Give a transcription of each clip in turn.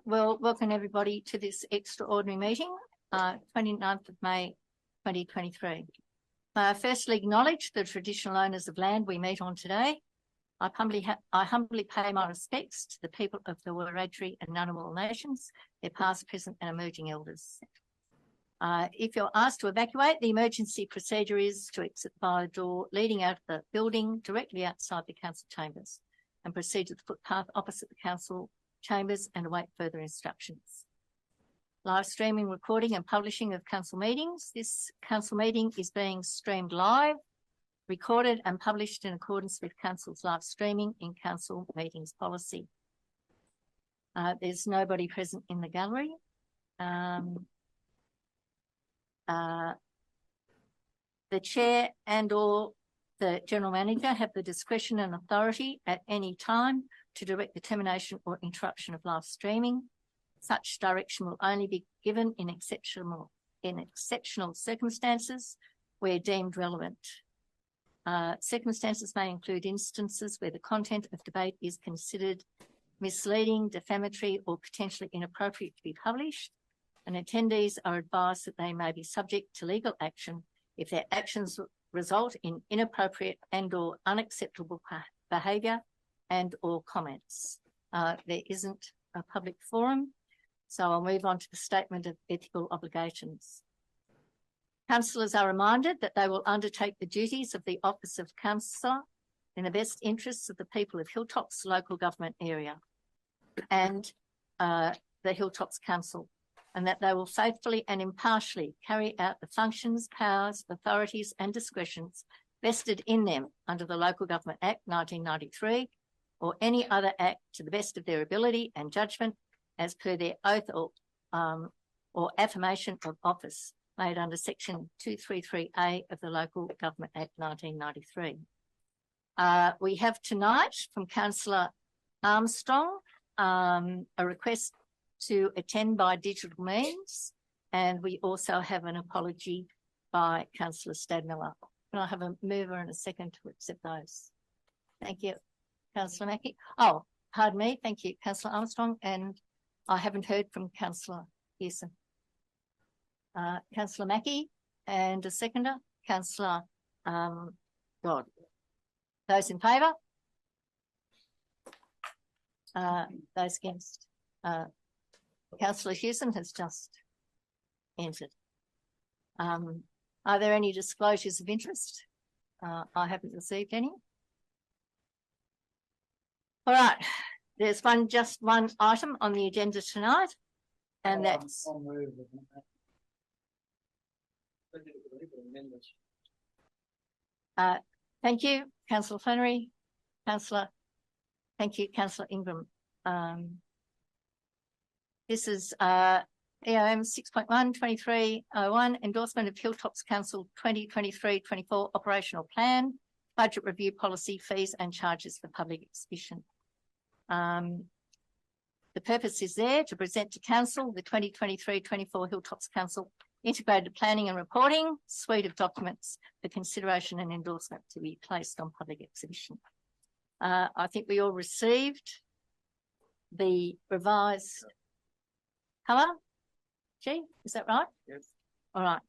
Well, welcome everybody to this extraordinary meeting, 29th of May 2023. Firstly, acknowledge the traditional owners of land we meet on today. I humbly pay my respects to the people of the Wiradjuri and Ngunnawal nations, their past, present and emerging elders. If you're asked to evacuate, the emergency procedure is to exit via the door leading out of the building directly outside the council chambers and proceed to the footpath opposite the council chambers and await further instructions. Live streaming, recording and publishing of council meetings. This council meeting is being streamed live, recorded and published in accordance with council's live streaming in council meetings policy. There's nobody present in the gallery. The chair and or the general manager have the discretion and authority at any time to direct the termination or interruption of live streaming. Such direction will only be given in exceptional circumstances where deemed relevant. Circumstances may include instances where the content of debate is considered misleading, defamatory or potentially inappropriate to be published, and attendees are advised that they may be subject to legal action if their actions result in inappropriate and or unacceptable behaviour and or comments. There isn't a public forum, so I'll move on to the statement of ethical obligations. Councillors are reminded that they will undertake the duties of the office of councillor in the best interests of the people of Hilltops local government area and the Hilltops Council, and that they will faithfully and impartially carry out the functions, powers, authorities and discretions vested in them under the Local Government Act 1993 or any other act to the best of their ability and judgment as per their oath or affirmation of office made under section 233A of the Local Government Act 1993. We have tonight from Councillor Armstrong a request to attend by digital means, and we also have an apology by Councillor Stadmiller. Can I have a mover and a second to accept those? Thank you. Councillor Mackie. Oh, pardon me. Thank you, Councillor Armstrong. And I haven't heard from Councillor Pearson. Councillor Mackie and a seconder, Councillor God. Those in favour? Those against? Councillor Hewson has just entered. Are there any disclosures of interest? I haven't received any. All right, there's just one item on the agenda tonight, and that's... Thank you, Councillor Flannery. Thank you, Councillor Ingram. This is EOM 6.1 2301 endorsement of Hilltops Council 2023-24 operational plan, budget review policy, fees and charges for public exhibition. The purpose is there to present to Council the 2023-24 Hilltops Council integrated planning and reporting suite of documents for consideration and endorsement to be placed on public exhibition. I think we all received the revised colour. Gee, is that right? Yes. All right.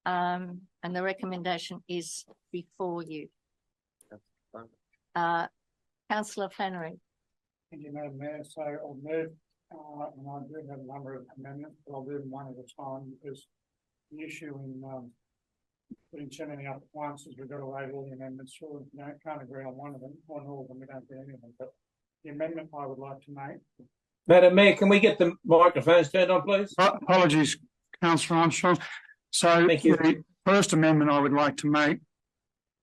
And the recommendation is before you. Councillor Flannery. Thank you, Madam Mayor. So I'll move, and I do have a number of amendments, but I'll do them one at a time because the issue in putting so many up at once is we've got to waive all the amendments. So we can't agree on one of them, on all of them, we don't do any of them. But the amendment I would like to make. Madam Mayor, can we get the microphones turned on, please? Apologies, Councillor Armstrong. So the first amendment I would like to make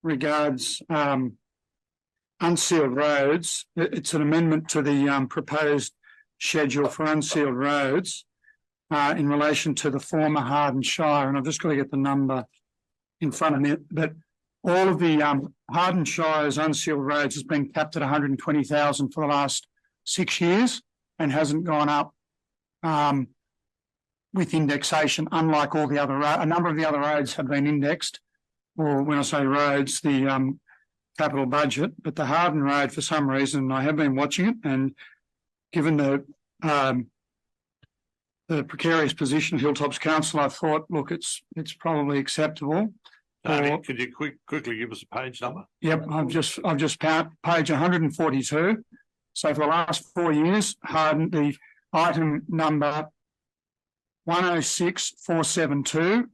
regards unsealed roads. It's an amendment to the proposed schedule for unsealed roads in relation to the former Harden Shire, and I've just got to get the number in front of me, but all of the Harden Shire's unsealed roads has been capped at 120,000 for the last 6 years and hasn't gone up with indexation, unlike all the other roads. A number of the other roads have been indexed, or when I say roads, the capital budget, but the Harden Road, for some reason, I have been watching it, and given the the precarious position Hilltops Council, I thought, look, it's probably acceptable. Could you quickly give us a page number? Yep, I've just page 142. So for the last 4 years, the item number 106472,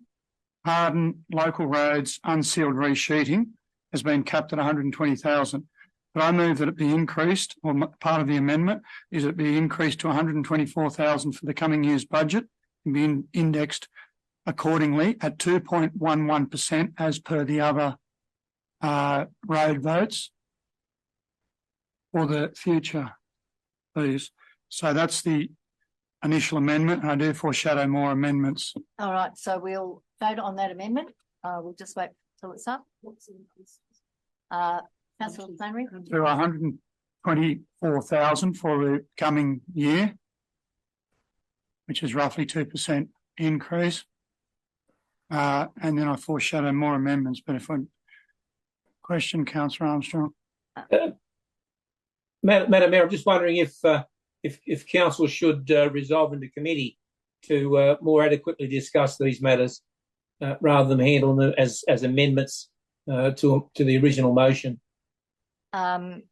Harden local roads unsealed resheeting, has been capped at 120,000. But I move that it be increased, or part of the amendment is it be increased to 124,000 for the coming year's budget and be indexed accordingly at 2.11% as per the other road votes for the future, please. So that's the initial amendment. I do foreshadow more amendments. All right, so we'll vote on that amendment. We'll just wait till it's up. Councillor Flannery. To 124,000 for the coming year, which is roughly 2% increase. And then I foreshadow more amendments, but if I question Councillor Armstrong. Madam Mayor, I'm just wondering if council should resolve into committee to more adequately discuss these matters rather than handle them as amendments to the original motion. I'm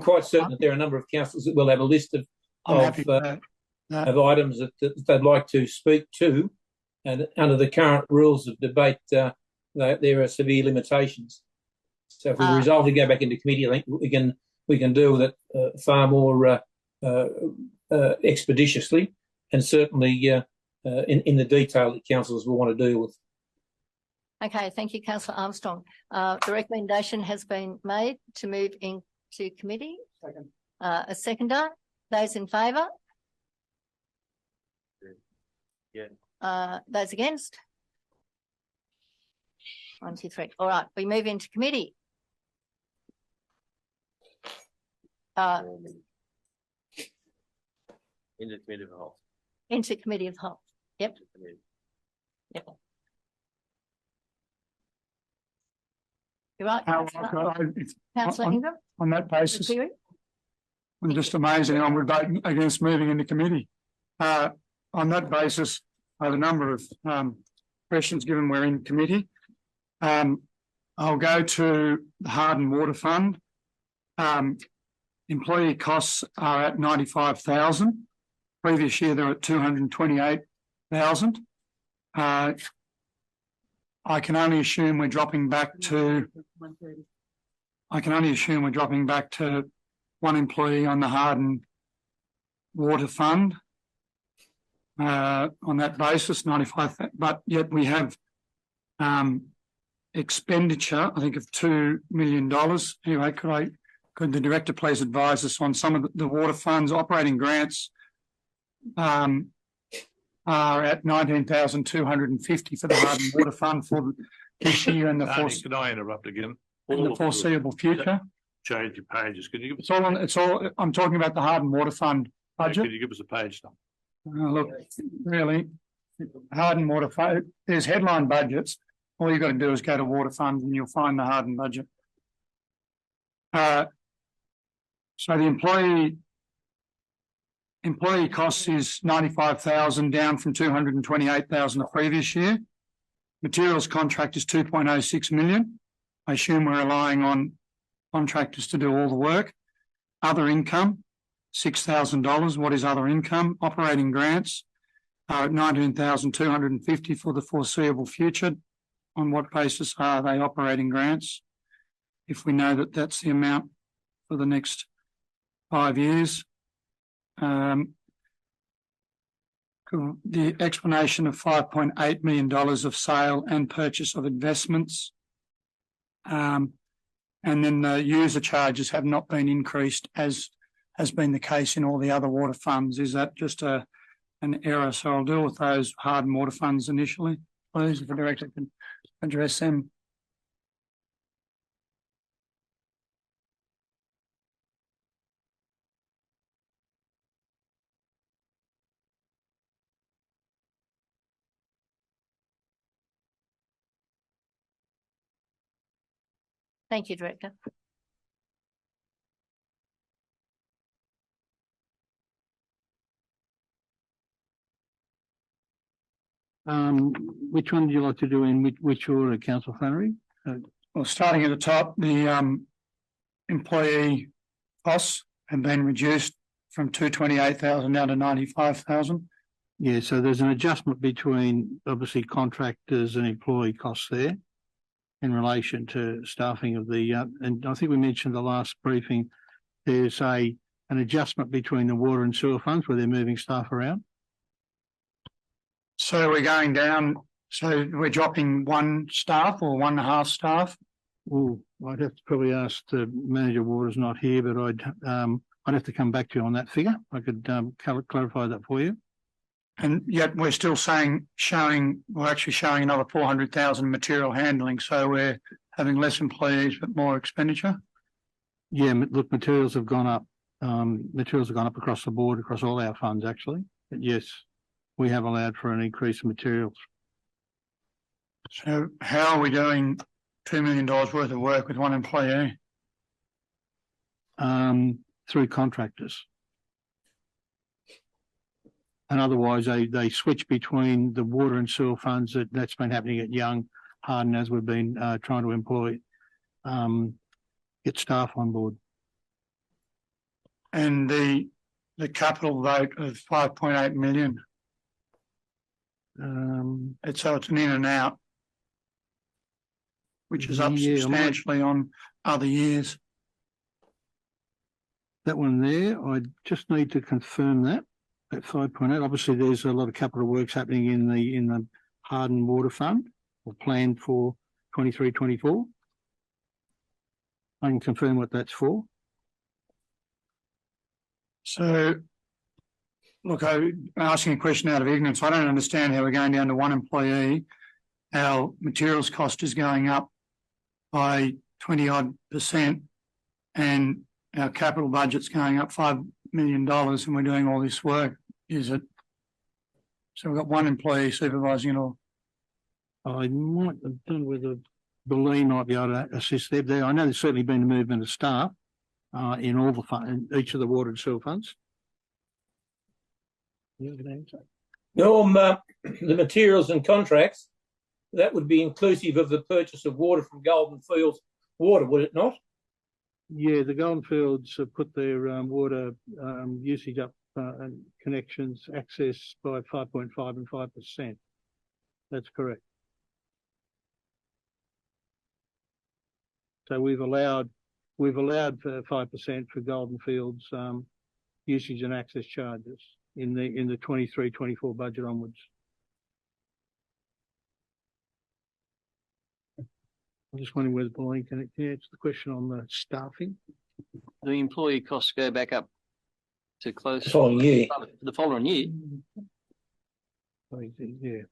quite certain that there are a number of councillors that will have a list of items that they'd like to speak to, and under the current rules of debate, there are severe limitations. So if we resolve to go back into committee, I think we can deal with it far more expeditiously, and certainly in the detail that councillors will want to deal with. Okay, thank you, Councillor Armstrong. The recommendation has been made to move into committee. Second. A seconder. Those in favour? Yeah. Those against? 1, 2, 3. All right, we move into committee. Into committee of the whole. Into committee of the whole. Yep. Yep. You're right, Councillor Ingram. On that basis, I'm just amazing. I'm voting against moving into committee. On that basis, I have a number of questions given we're in committee. I'll go to the Harden Water Fund. Employee costs are at 95,000. Previous year they're at 228,000. I can only assume we're dropping back to. I can only assume we're dropping back to one employee on the Harden Water Fund. On that basis, 95, but yet we have expenditure, I think, of $2 million. Anyway, could the director please advise us on some of the water funds operating grants are at 19,250 for the Harden Water Fund for this year and the Can I interrupt again? foreseeable future. Change your pages. Can you give us? It's all. I'm talking about the Harden Water Fund budget. Can you give us a page number? Look, really, Harden Water Fund. There's headline budgets. All you've got to do is go to water funds and you'll find the Harden budget. So the employee costs is 95,000, down from 228,000 the previous year. Materials contract is 2.06 million. I assume we're relying on contractors to do all the work. Other income, $6,000. What is other income? Operating grants are at 19,250 for the foreseeable future. On what basis are they operating grants? If we know that that's the amount for the next 5 years. The explanation of $5.8 million of sale and purchase of investments. And then the user charges have not been increased as has been the case in all the other water funds. Is that just an error? So I'll deal with those Harden water funds initially, please, if the director can address them. Thank you, Director. Which one do you like to do in which order, Councillor Flannery? Well, starting at the top, the employee costs have been reduced from 228,000 down to 95,000. Yeah, so there's an adjustment between obviously contractors and employee costs there in relation to staffing of the, and I think we mentioned the last briefing, there's an adjustment between the water and sewer funds where they're moving staff around. So we're going down, so we're dropping one staff or 1.5 staff. Oh, I'd have to probably ask the manager. Water's not here, but I'd have to come back to you on that figure. I could clarify that for you. And yet we're still we're actually showing another 400,000 material handling. So we're having less employees, but more expenditure. Yeah, look, materials have gone up. Materials have gone up across the board, across all our funds, actually. But yes, we have allowed for an increase in materials. So how are we doing $2 million worth of work with one employee? Through contractors. And otherwise, they switch between the water and sewer funds. That's been happening at Young, Harden, as we've been trying to employ, get staff on board. And the capital vote of 5.8 million. So it's an in and out, which is up substantially on other years. That one there, I just need to confirm that. At 5.8, obviously there's a lot of capital works happening in the Harden Water Fund, or planned for 23-24. I can confirm what that's for. So, look, I'm asking a question out of ignorance. I don't understand how we're going down to one employee. Our materials cost is going up by 20-odd%, and our capital budget's going up $5 million, and we're doing all this work. Is it? So we've got one employee supervising it all. I might have done with Beleen might be able to assist there. I know there's certainly been a movement of staff in all the fund, in each of the water and sewer funds. Norm, the materials and contracts, that would be inclusive of the purchase of water from Golden Fields Water, would it not? Yeah, the Golden Fields have put their water usage up and connections access by 5.5 and 5%. That's correct. So we've allowed for 5% for Golden Fields usage and access charges in the 23-24 budget onwards. I'm just wondering whether Pauline can answer the question on the staffing. The employee costs go back up to close the following year. The following year. Yeah,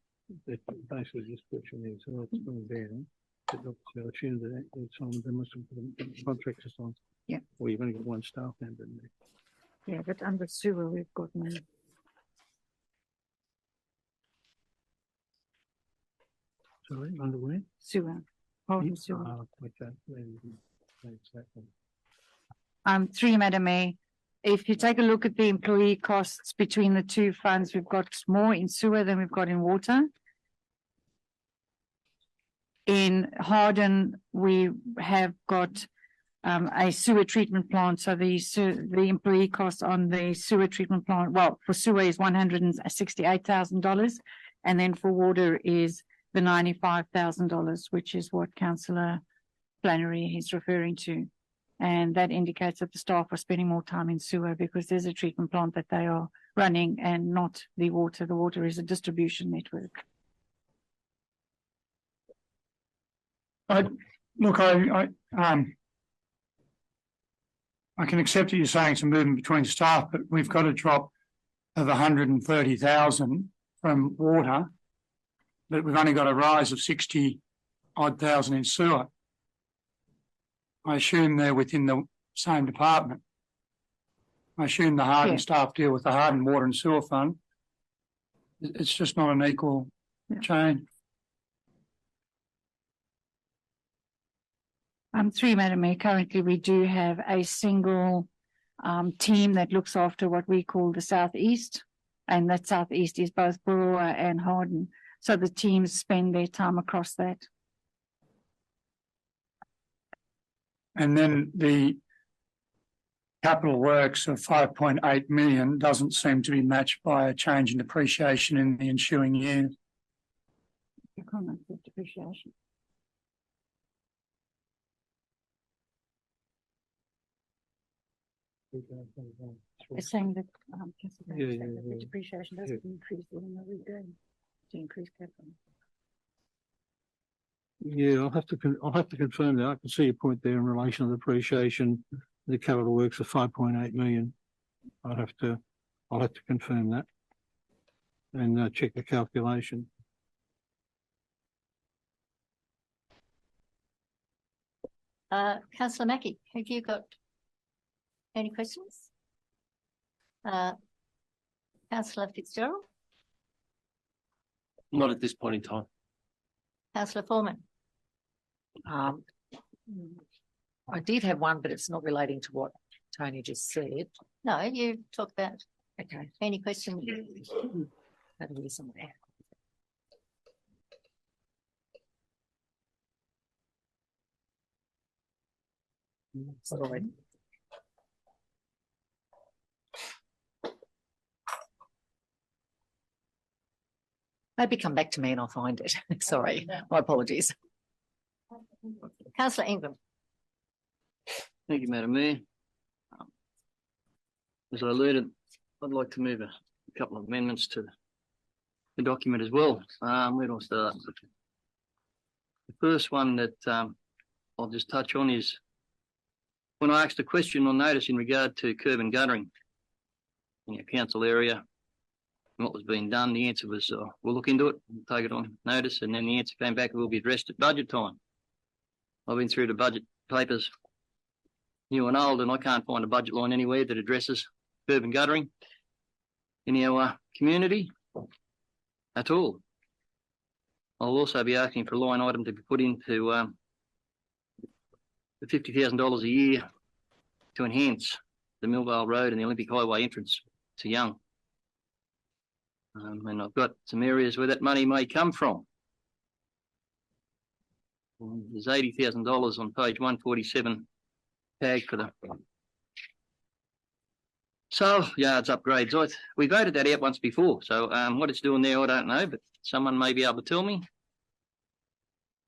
basically this question is so it's going down. But I assume that it's on. They must have put the contractors on. Yeah. Or you've only got one staff member in there. Yeah, but under sewer we've got no. Sorry, under where? Sewer. Harden sewer. Okay. Through you, Madam Mayor, if you take a look at the employee costs between the two funds, we've got more in sewer than we've got in water. In Harden, we have got a sewer treatment plant. So the employee cost on the sewer treatment plant, well, for sewer is $168,000, and then for water is the $95,000, which is what Councillor Flannery is referring to. And that indicates that the staff are spending more time in sewer because there's a treatment plant that they are running and not the water. The water is a distribution network. I can accept that you're saying it's a movement between staff, but we've got a drop of 130,000 from water, but we've only got a rise of 60-odd thousand in sewer. I assume they're within the same department. I assume the Harden staff deal with the Harden Water and Sewer Fund. It's just not an equal chain. Through you, Madam Mayor, currently we do have a single team that looks after what we call the Southeast, and that Southeast is both Baroa and Harden. So the teams spend their time across that. And then the capital works of 5.8 million doesn't seem to be matched by a change in depreciation in the ensuing year. You can't make the depreciation. It's saying that the depreciation doesn't increase even though we're going to increase capital. Yeah, I'll have to confirm that. I can see your point there in relation to the depreciation. The capital works of 5.8 million. I'll have to confirm that and check the calculation. Councillor Mackie, have you got any questions? Councillor Fitzgerald? Not at this point in time. Councillor Foreman? I did have one, but it's not relating to what Tony just said. No, you talk about Okay. any questions. That'll be somewhere. Sorry. Maybe come back to me and I'll find it. Sorry, my apologies. Councillor Ingram? Thank you, Madam Mayor. As I alluded, I'd like to move a couple of amendments to the document as well. Where do I start? The first one that I'll just touch on is when I asked a question on notice in regard to curb and guttering in your council area and what was being done, the answer was, we'll look into it, we'll take it on notice, and then the answer came back, it will be addressed at budget time. I've been through the budget papers, new and old, and I can't find a budget line anywhere that addresses curb and guttering in our community at all. I'll also be asking for a line item to be put into the $50,000 a year to enhance the Millvale Road and the Olympic Highway entrance to Young. And I've got some areas where that money may come from. There's $80,000 on page 147 tag for the sale yards upgrades. We voted that out once before, so what it's doing there I don't know, but someone may be able to tell me.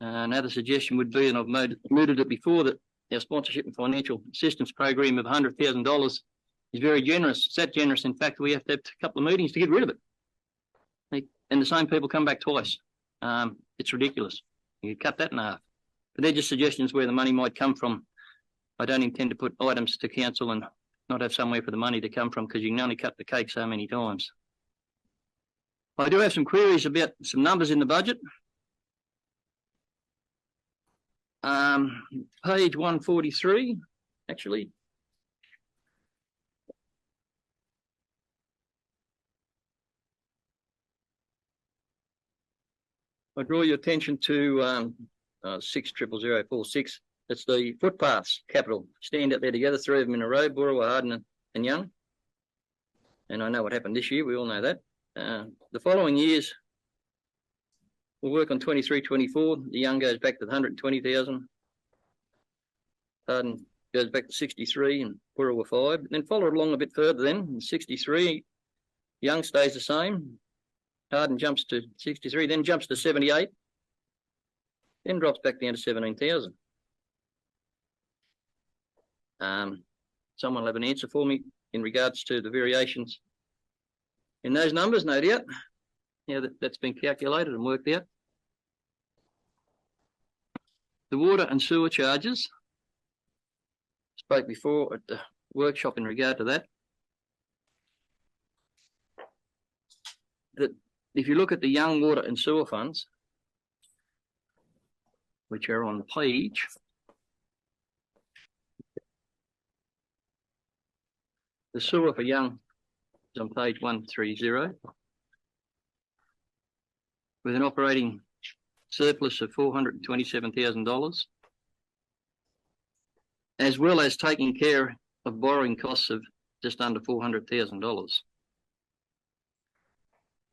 Another suggestion would be, and I've mooted it before, that our sponsorship and financial assistance program of $100,000 is very generous. It's that generous, in fact, we have to have a couple of meetings to get rid of it. And the same people come back twice. It's ridiculous. You cut that in half. But they're just suggestions where the money might come from. I don't intend to put items to council and not have somewhere for the money to come from, because you can only cut the cake so many times. I do have some queries about some numbers in the budget. Page 143, actually. I draw your attention to 60046. That's the footpaths capital. Stand out there together, three of them in a row, Burrawa, Harden and Young. And I know what happened this year, we all know that. The following years, we'll work on 23, 24. The Young goes back to 120,000. Harden goes back to 63 and Burrawa 5. And then follow it along a bit further then, 63, Young stays the same. Harden jumps to 63, then jumps to 78, then drops back down to 17,000. Someone will have an answer for me in regards to the variations in those numbers, no doubt. Yeah, that's been calculated and worked out. The water and sewer charges, spoke before at the workshop in regard to that. That if you look at the Young water and sewer funds, which are on the page, the sewer for Young is on page 130 with an operating surplus of $427,000, as well as taking care of borrowing costs of just under $400,000.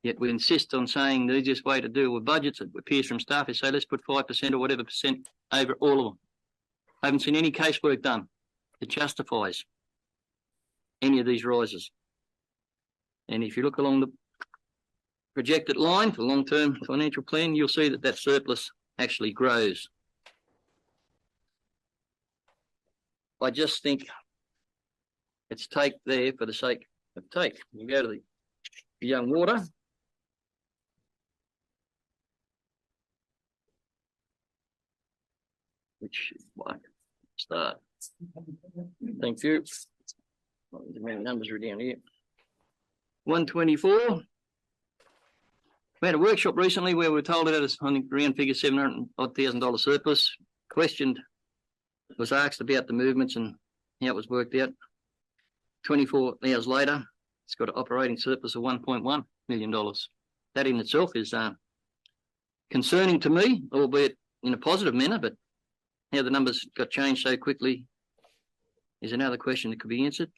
Yet we insist on saying the easiest way to deal with budgets, it appears from staff, is say, let's put 5% or whatever percent over all of them. I haven't seen any casework done that justifies any of these rises. And if you look along the projected line for long-term financial plan, you'll see that that surplus actually grows. I just think it's take there for the sake of take. You go to the young water. Which start. Thank you. The many numbers are down here. 124. We had a workshop recently where we were told it had I think round figure $700,000 surplus. Questioned, was asked about the movements and how it was worked out. 24 hours later, it's got an operating surplus of $1.1 million. That in itself is concerning to me, albeit in a positive manner, but how the numbers got changed so quickly is another question that could be answered.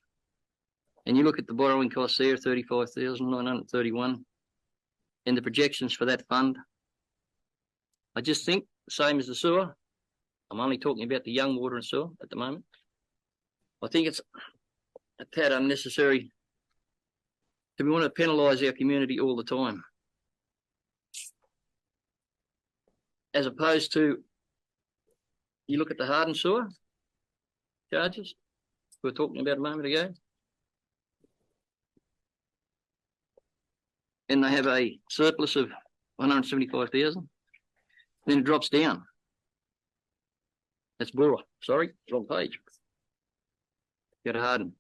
And you look at the borrowing costs there, $35,931, and the projections for that fund. I just think the same as the sewer. I'm only talking about the young water and sewer at the moment. I think it's a tad unnecessary to want to penalise our community all the time, as opposed to you look at the hardened sewer charges we were talking about a moment ago, and they have a surplus of 175,000. Then it drops down. That's Bura. Sorry, wrong page. Go to Harden.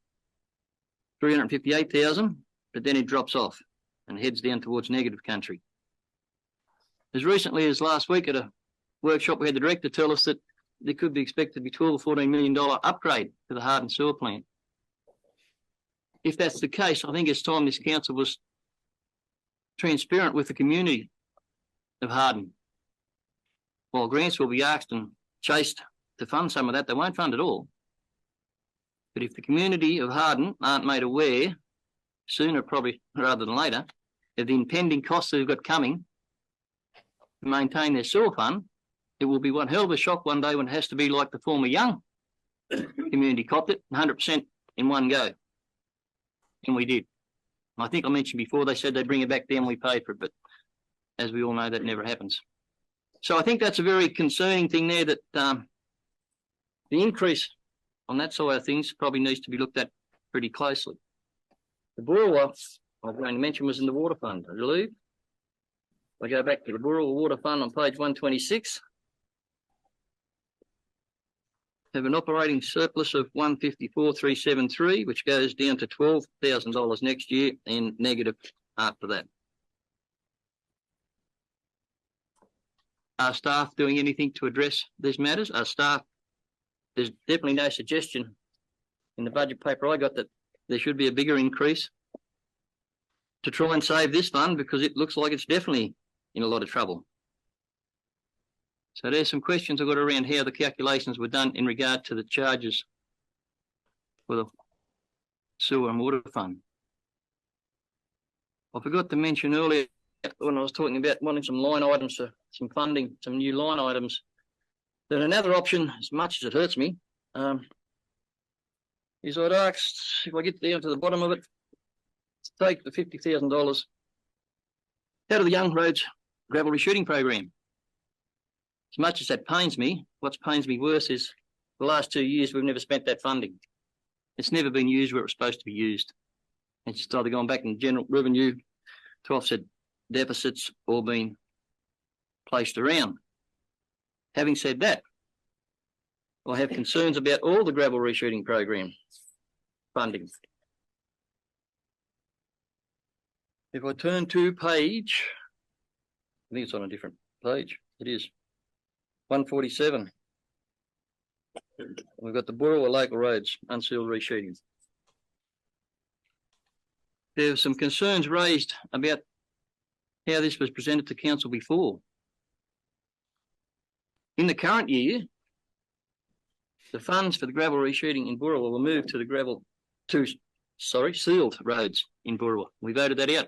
358,000, but then it drops off and heads down towards negative country. As recently as last week at a workshop, we had the director tell us that there could be expected to be $12 or $14 million upgrade to the Harden sewer plant. If that's the case, I think it's time this council was transparent with the community of Harden. While grants will be asked and chased to fund some of that, they won't fund it all. But if the community of Harden aren't made aware sooner, probably rather than later, of the impending costs they've got coming to maintain their sewer fund, it will be one hell of a shock one day when it has to be like the former Young community copped it, 100% in one go. And we did. I think I mentioned before, they said they'd bring it back down, we paid for it, but as we all know, that never happens. So I think that's a very concerning thing there, that the increase on that side of things probably needs to be looked at pretty closely. The Bura, I was going to mention, was in the water fund, I believe. I go back to the Bura water fund on page 126. Have an operating surplus of 154,373, which goes down to $12,000 next year and negative after that. Are staff doing anything to address these matters? Are staff, there's definitely no suggestion in the budget paper I got that there should be a bigger increase to try and save this fund, because it looks like it's definitely in a lot of trouble. So there's some questions I've got around how the calculations were done in regard to the charges for the sewer and water fund. I forgot to mention earlier when I was talking about wanting some line items, some funding, some new line items, that another option, as much as it hurts me, is I'd asked, if I get down to the bottom of it, to take the $50,000 out of the Young Roads gravel reshooting program. As much as that pains me, what pains me worse is the last 2 years we've never spent that funding. It's never been used where it was supposed to be used. It's just either gone back in general revenue to offset deficits or been placed around. Having said that, I have concerns about all the gravel reshooting program funding. If I turn to page, I think it's on a different page, it is 147. We've got the Bura local roads, unsealed reshooting. There are some concerns raised about how this was presented to council before. In the current year, the funds for the gravel reshooting in Bura were moved to the sealed roads in Bura. We voted that out.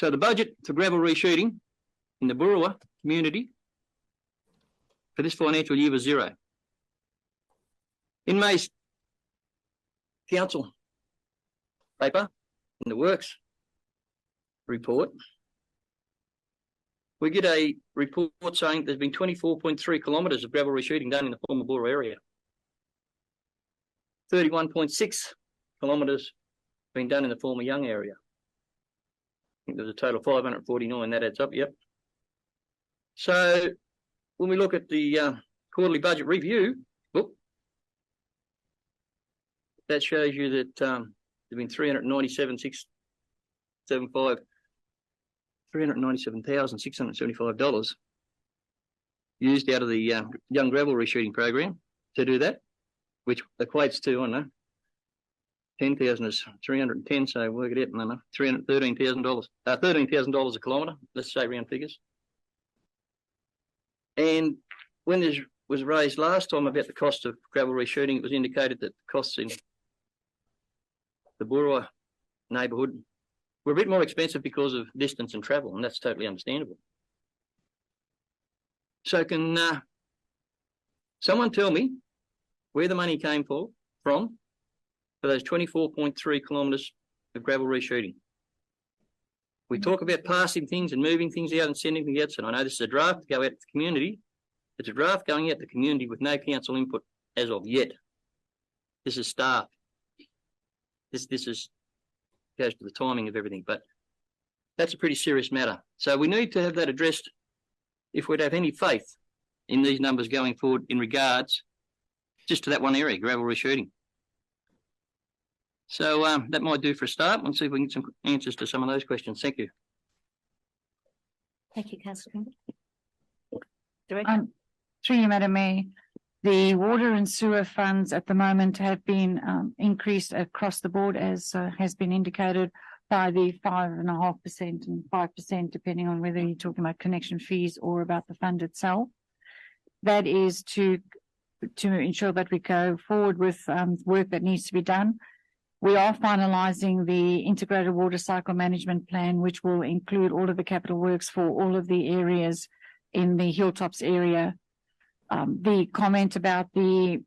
So the budget for gravel resheeting in the Burrawa community for this financial year was zero. In May's council paper, in the works report, we get a report saying there's been 24.3 kilometres of gravel resheeting done in the former Burrawa area. 31.6 kilometres been done in the former Young area. I think there's a total of 549, that adds up, yep. So when we look at the quarterly budget review book, that shows you that there's been $397,675 used out of the Young Gravel Resheeting program to do that, which equates to, I don't know, 10,000 is 310, so work it out, no, $13,000, $13,000 a kilometre, let's say round figures. And when this was raised last time about the cost of gravel resheeting, it was indicated that the costs in the Burrawa neighbourhood were a bit more expensive because of distance and travel, and that's totally understandable. So can someone tell me where the money came from for those 24.3 kilometres of gravel resheeting? We talk about passing things and moving things out and sending things out. So I know this is a draft to go out to the community. It's a draft going out to the community with no council input as of yet. This is staff. This is goes to the timing of everything, but that's a pretty serious matter. So we need to have that addressed if we'd have any faith in these numbers going forward in regards just to that one area, gravel resheeting. So that might do for a start. Let's see if we can get some answers to some of those questions. Thank you. Thank you, Councillor. Director. Through you, Madam Mayor, the water and sewer funds at the moment have been increased across the board, as has been indicated, by the 5.5% and 5%, depending on whether you're talking about connection fees or about the fund itself. That is to ensure that we go forward with work that needs to be done. We are finalising the integrated water cycle management plan, which will include all of the capital works for all of the areas in the Hilltops area. The comment about the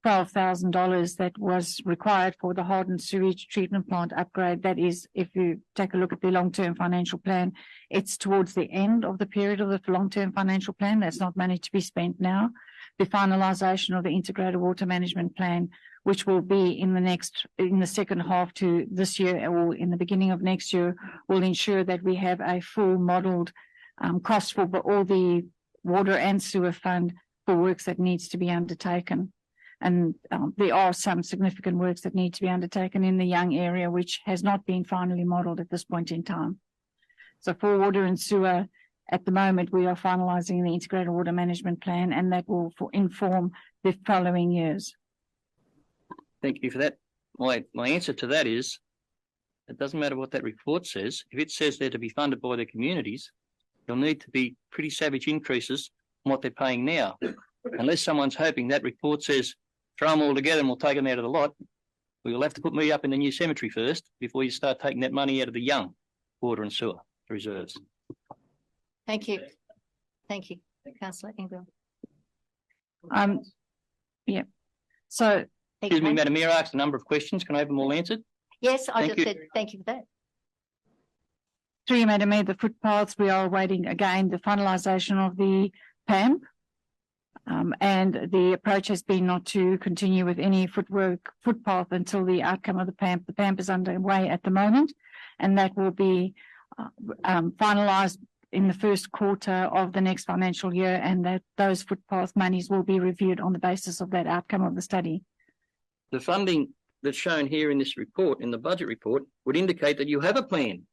$12,000 that was required for the hardened sewage treatment plant upgrade, that is, if you take a look at the long-term financial plan, it's towards the end of the period of the long-term financial plan. That's not money to be spent now. The finalisation of the integrated water management plan, which will be in the second half to this year or in the beginning of next year, will ensure that we have a full modelled cost for all the water and sewer fund for works that needs to be undertaken. And there are some significant works that need to be undertaken in the Young area, which has not been finally modelled at this point in time. So for water and sewer, at the moment, we are finalising the integrated water management plan, and that will inform the following years. Thank you for that. My answer to that is, it doesn't matter what that report says. If it says they're to be funded by the communities, there'll need to be pretty savage increases on what they're paying now. Unless someone's hoping that report says, throw them all together and we'll take them out of the lot, we'll have to put me up in the new cemetery first before you start taking that money out of the Young water and sewer reserves. Thank you. Thank you, Councillor Ingram. Yeah. So, excuse me, Madam Mayor, I asked a number of questions. Can I have them all answered? Yes, I just said thank you for that. Through you, Madam Mayor, the footpaths, we are awaiting again the finalisation of the PAMP. And the approach has been not to continue with any footpath until the outcome of the PAMP. The PAMP is underway at the moment, and that will be finalised in the first quarter of the next financial year, and that those footpath monies will be reviewed on the basis of that outcome of the study. The funding that's shown here in this report, in the budget report, would indicate that you have a plan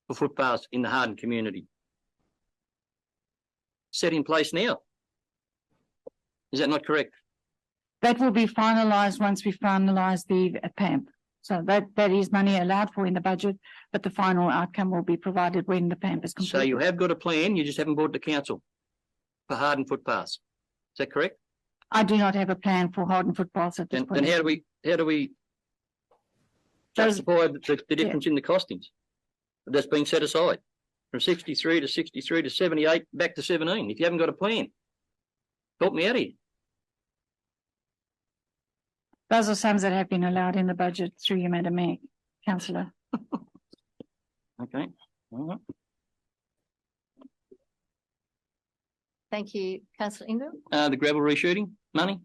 for footpaths in the hardened community set in place now. Is that not correct? That will be finalised once we finalise the PAMP. So that is money allowed for in the budget, but the final outcome will be provided when the PAMP is completed. So you have got a plan, you just haven't brought it to council for hardened footpaths. Is that correct? I do not have a plan for hardened footpaths at this point. And how do we justify the difference in the costings? that's been set aside from 63 to 63 to 78 back to 17. If you haven't got a plan, help me out here. Those are sums that have been allowed in the budget through you, Madam Mayor, Councillor. Okay. All right. Thank you, Councillor Ingram. The gravel reshooting money.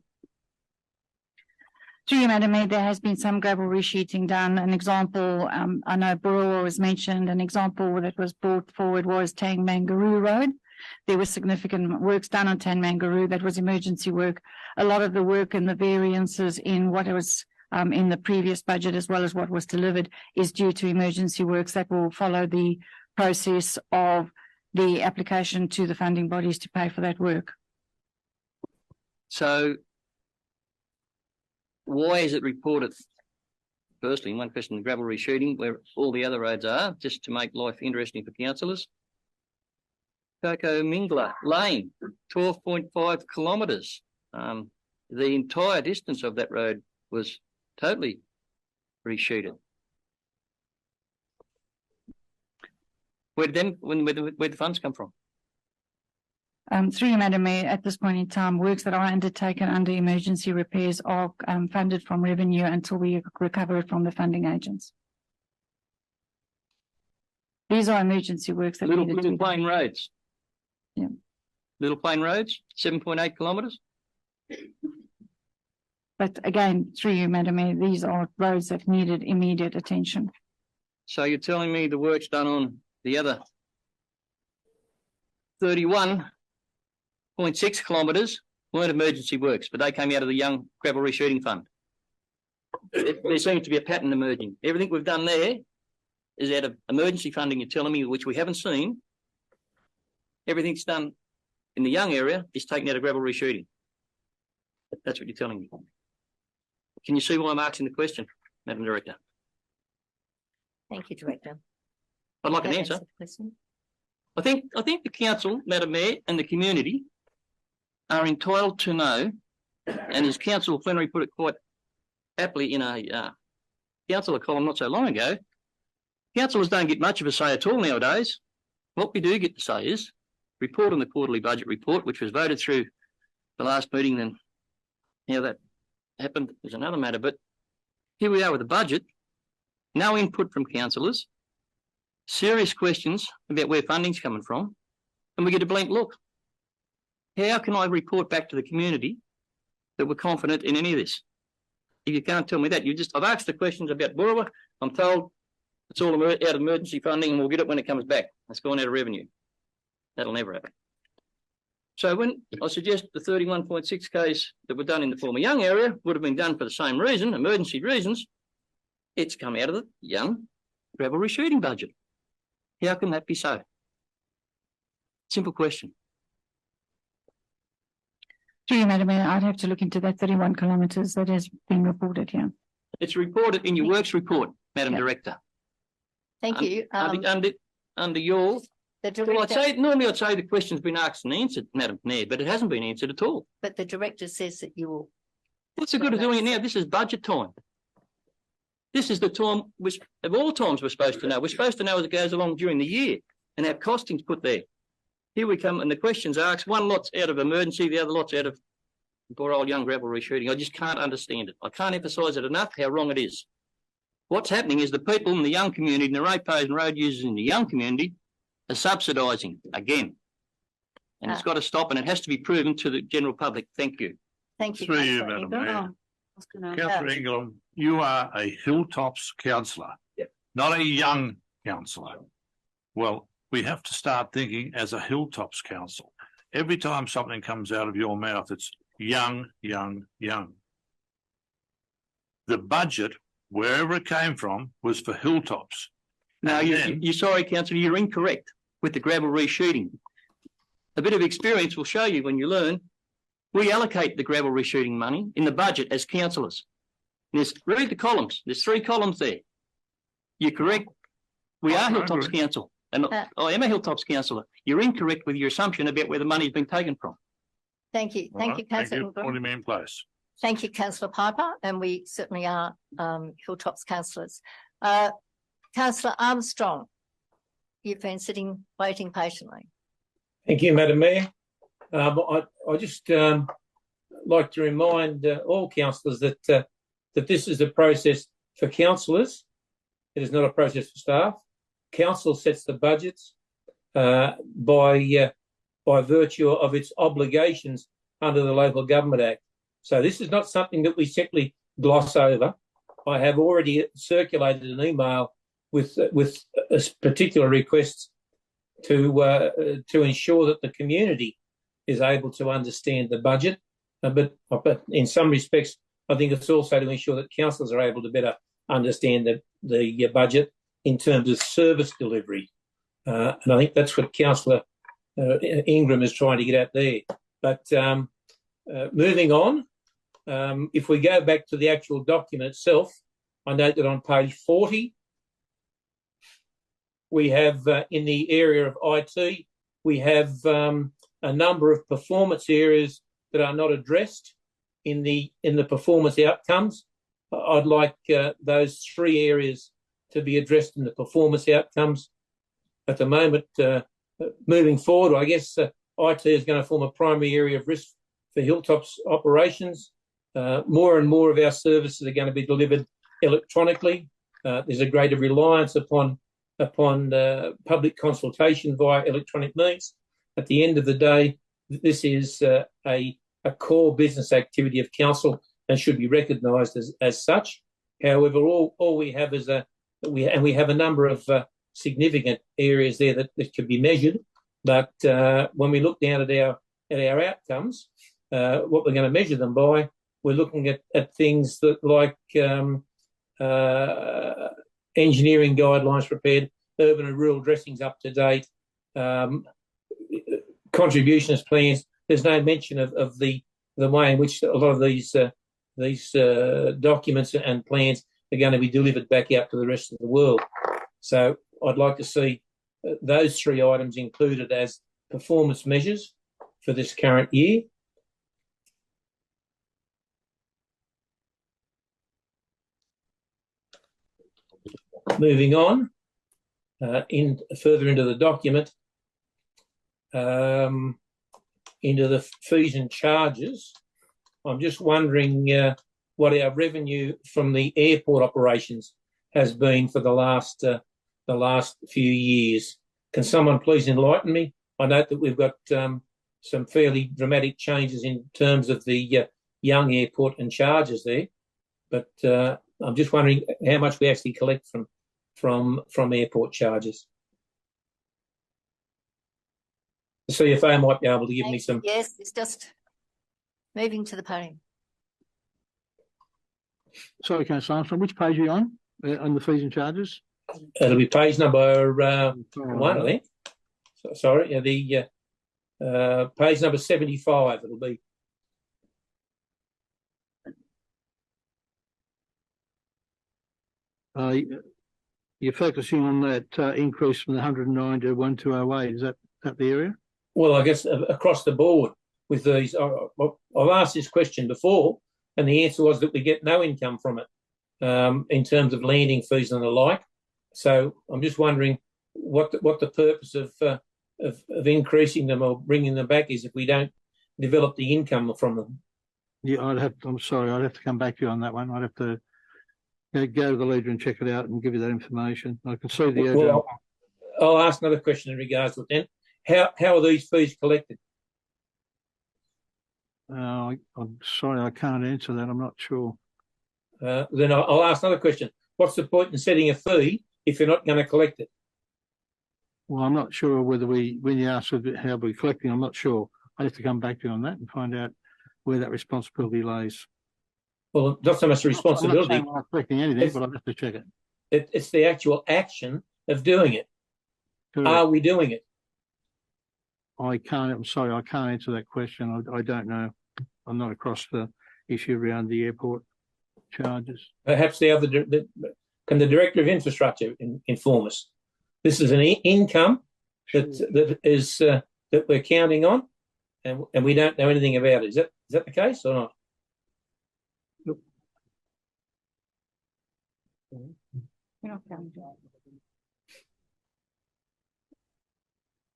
Through you, Madam Mayor, there has been some gravel resheeting done. An example, I know Burrawa was mentioned, an example that was brought forward was Tangmangaroo Road. There was significant works done on Tangmangaroo. That was emergency work. A lot of the work and the variances in what was in the previous budget as well as what was delivered is due to emergency works that will follow the process of the application to the funding bodies to pay for that work. So why is it reported? Firstly, one question, the gravel reshooting, where all the other roads are, just to make life interesting for councillors. Coco Mingler Lane, 12.5 kilometres. The entire distance of that road was totally resheeted. Where did the funds come from? Through you, Madam Mayor, at this point in time, works that are undertaken under emergency repairs are funded from revenue until we recover it from the funding agents. These are emergency works that Little needed plain roads. Yeah. Little plain roads, 7.8 kilometres. But again, through you, Madam Mayor, these are roads that needed immediate attention. So you're telling me the work's done on the other 31.6 kilometres weren't emergency works, but they came out of the Young Gravel Reshooting Fund. There seems to be a pattern emerging. Everything we've done there is out of emergency funding, you're telling me, which we haven't seen. Everything's done in the Young area is taken out of gravel reshooting. That's what you're telling me. Can you see why I'm asking the question, Madam Director? Thank you, Director. I'd like an answer. I think the council, Madam Mayor, and the community are entitled to know, and as Councillor Flannery put it quite aptly in a councillor column not so long ago, councillors don't get much of a say at all nowadays. What we do get to say is report on the quarterly budget report, which was voted through the last meeting, then how that happened is another matter. But here we are with the budget, no input from councillors, serious questions about where funding's coming from, and we get a blank look. How can I report back to the community that we're confident in any of this? If you can't tell me that, I've asked the questions about Burrawa, I'm told it's all out of emergency funding and we'll get it when it comes back. It's gone out of revenue. That'll never happen. So when I suggest the 31.6 Ks that were done in the former Young area would have been done for the same reason, emergency reasons, it's come out of the Young gravel reshooting budget. How can that be so? Simple question. Through you, Madam Mayor, I'd have to look into that 31 kilometres that has been reported here. It's reported in your works report, Madam Director. Thank you. Under your... Director, normally I'd say the question's been asked and answered, Madam Mayor, but it hasn't been answered at all. but the Director says that you will. What's the good of doing it now? This is budget time. This is the time which of all times we're supposed to know. We're supposed to know as it goes along during the year and have costings put there. Here we come and the question's asked. One lot's out of emergency, the other lot's out of poor old Young gravel reshooting. I just can't understand it. I can't emphasise it enough how wrong it is. What's happening is the people in the Young community and the ratepayers and road users in the Young community are subsidising again. And it's got to stop and it has to be proven to the general public. Thank you. Thank you. Through you, Councillor Madam Ingram. Mayor. Councillor Ingram, you are a Hilltops councillor, not a Young councillor. Well, we have to start thinking as a Hilltops council. Every time something comes out of your mouth, it's young, young, young. The budget, wherever it came from, was for Hilltops. No, you're sorry, Councillor, you're incorrect with the gravel reshooting. A bit of experience will show you when you learn. We allocate the gravel reshooting money in the budget as councillors. Read the columns. There's 3 columns there. You're correct. We are Hilltops Council. And I am a Hilltops councillor. You're incorrect with your assumption about where the money's been taken from. Thank you. Thank you, Councillor Ingram. Put him in place. Thank you, Councillor Piper, and we certainly are Hilltops councillors. Councillor Armstrong, You've been sitting, waiting patiently. Thank you, Madam Mayor. I just like to remind all councillors that that this is a process for councillors. It is not a process for staff. Council sets the budgets by virtue of its obligations under the Local Government Act. So this is not something that we simply gloss over. I have already circulated an email with particular requests to ensure that the community is able to understand the budget. But in some respects, I think it's also to ensure that councillors are able to better understand the budget in terms of service delivery. And I think that's what Councillor Ingram is trying to get at there. But moving on, if we go back to the actual document itself, I note that on page 40, we have in the area of IT, we have a number of performance areas that are not addressed in the performance outcomes. I'd like those 3 areas to be addressed in the performance outcomes. At the moment, moving forward, I guess IT is going to form a primary area of risk for Hilltops operations. More and more of our services are going to be delivered electronically. There's a greater reliance upon public consultation via electronic means. At the end of the day, this is a core business activity of council and should be recognised as such. However, all we have is we have a number of significant areas there that can be measured. But when we look down at our outcomes, what we're going to measure them by, we're looking at things that like engineering guidelines prepared, urban and rural dressings up to date, contributions plans. There's no mention of the way in which a lot of these documents and plans are going to be delivered back out to the rest of the world. So I'd like to see those 3 items included as performance measures for this current year. Moving on, further into the document, into the fees and charges, I'm just wondering what our revenue from the airport operations has been for the last few years. Can someone please enlighten me? I note that we've got some fairly dramatic changes in terms of the young airport and charges there, but I'm just wondering how much we actually collect from airport charges. The CFO might be able to give me some. Yes, it's just moving to the podium. Sorry, Councillor Armstrong, which page are you on the fees and charges? It'll be page number 1, I think. Sorry, the page number 75. It'll be. You're focusing on that increase from the 109 to 1208. Is that the area? Well, I guess across the board with these. I've asked this question before, and the answer was that we get no income from it in terms of landing fees and the like. So I'm just wondering what the purpose of increasing them or bringing them back is if we don't develop the income from them. Yeah, I'm sorry, I'd have to come back to you on that one. I'd have to go to the leader and check it out and give you that information. I can see the. Well, I'll ask another question in regards to it then. How are these fees collected? I'm sorry, I can't answer that. I'm not sure. Then I'll ask another question. What's the point in setting a fee if you're not going to collect it? Well, I'm not sure whether when you ask how we're collecting, I'm not sure. I have to come back to you on that and find out where that responsibility lays. Well, not so much the responsibility. I'm not collecting anything, but I'll have to check it. It's the actual action of doing it. Correct. Are we doing it? I'm sorry, I can't answer that question. I don't know. I'm not across the issue around the airport charges. Perhaps can the Director of Infrastructure inform us? This is an income that we're counting on, and we don't know anything about it. Is that the case or not? Nope.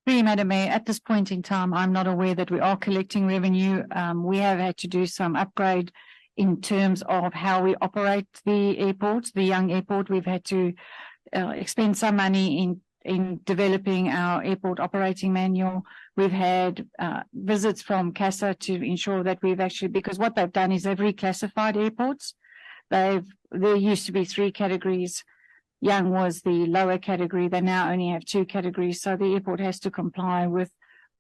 Madam Mayor, at this point in time, I'm not aware that we are collecting revenue. We have had to do some upgrade in terms of how we operate the airport, the young airport. We've had to expend some money in developing our airport operating manual. We've had visits from CASA to ensure that we've actually, because what they've done is they've reclassified airports. There used to be 3 categories. Young was the lower category. They now only have 2 categories. So the airport has to comply with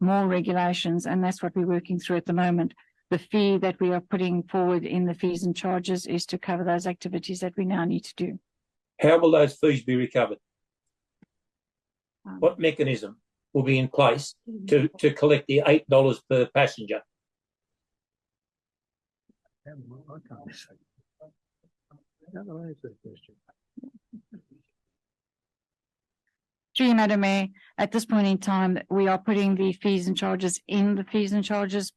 more regulations, and that's what we're working through at the moment. The fee that we are putting forward in the fees and charges is to cover those activities that we now need to do. How will those fees be recovered? What mechanism will be in place to collect the $8 per passenger? Through Madam Mayor, at this point in time, we are putting the fees and charges in the fees and charges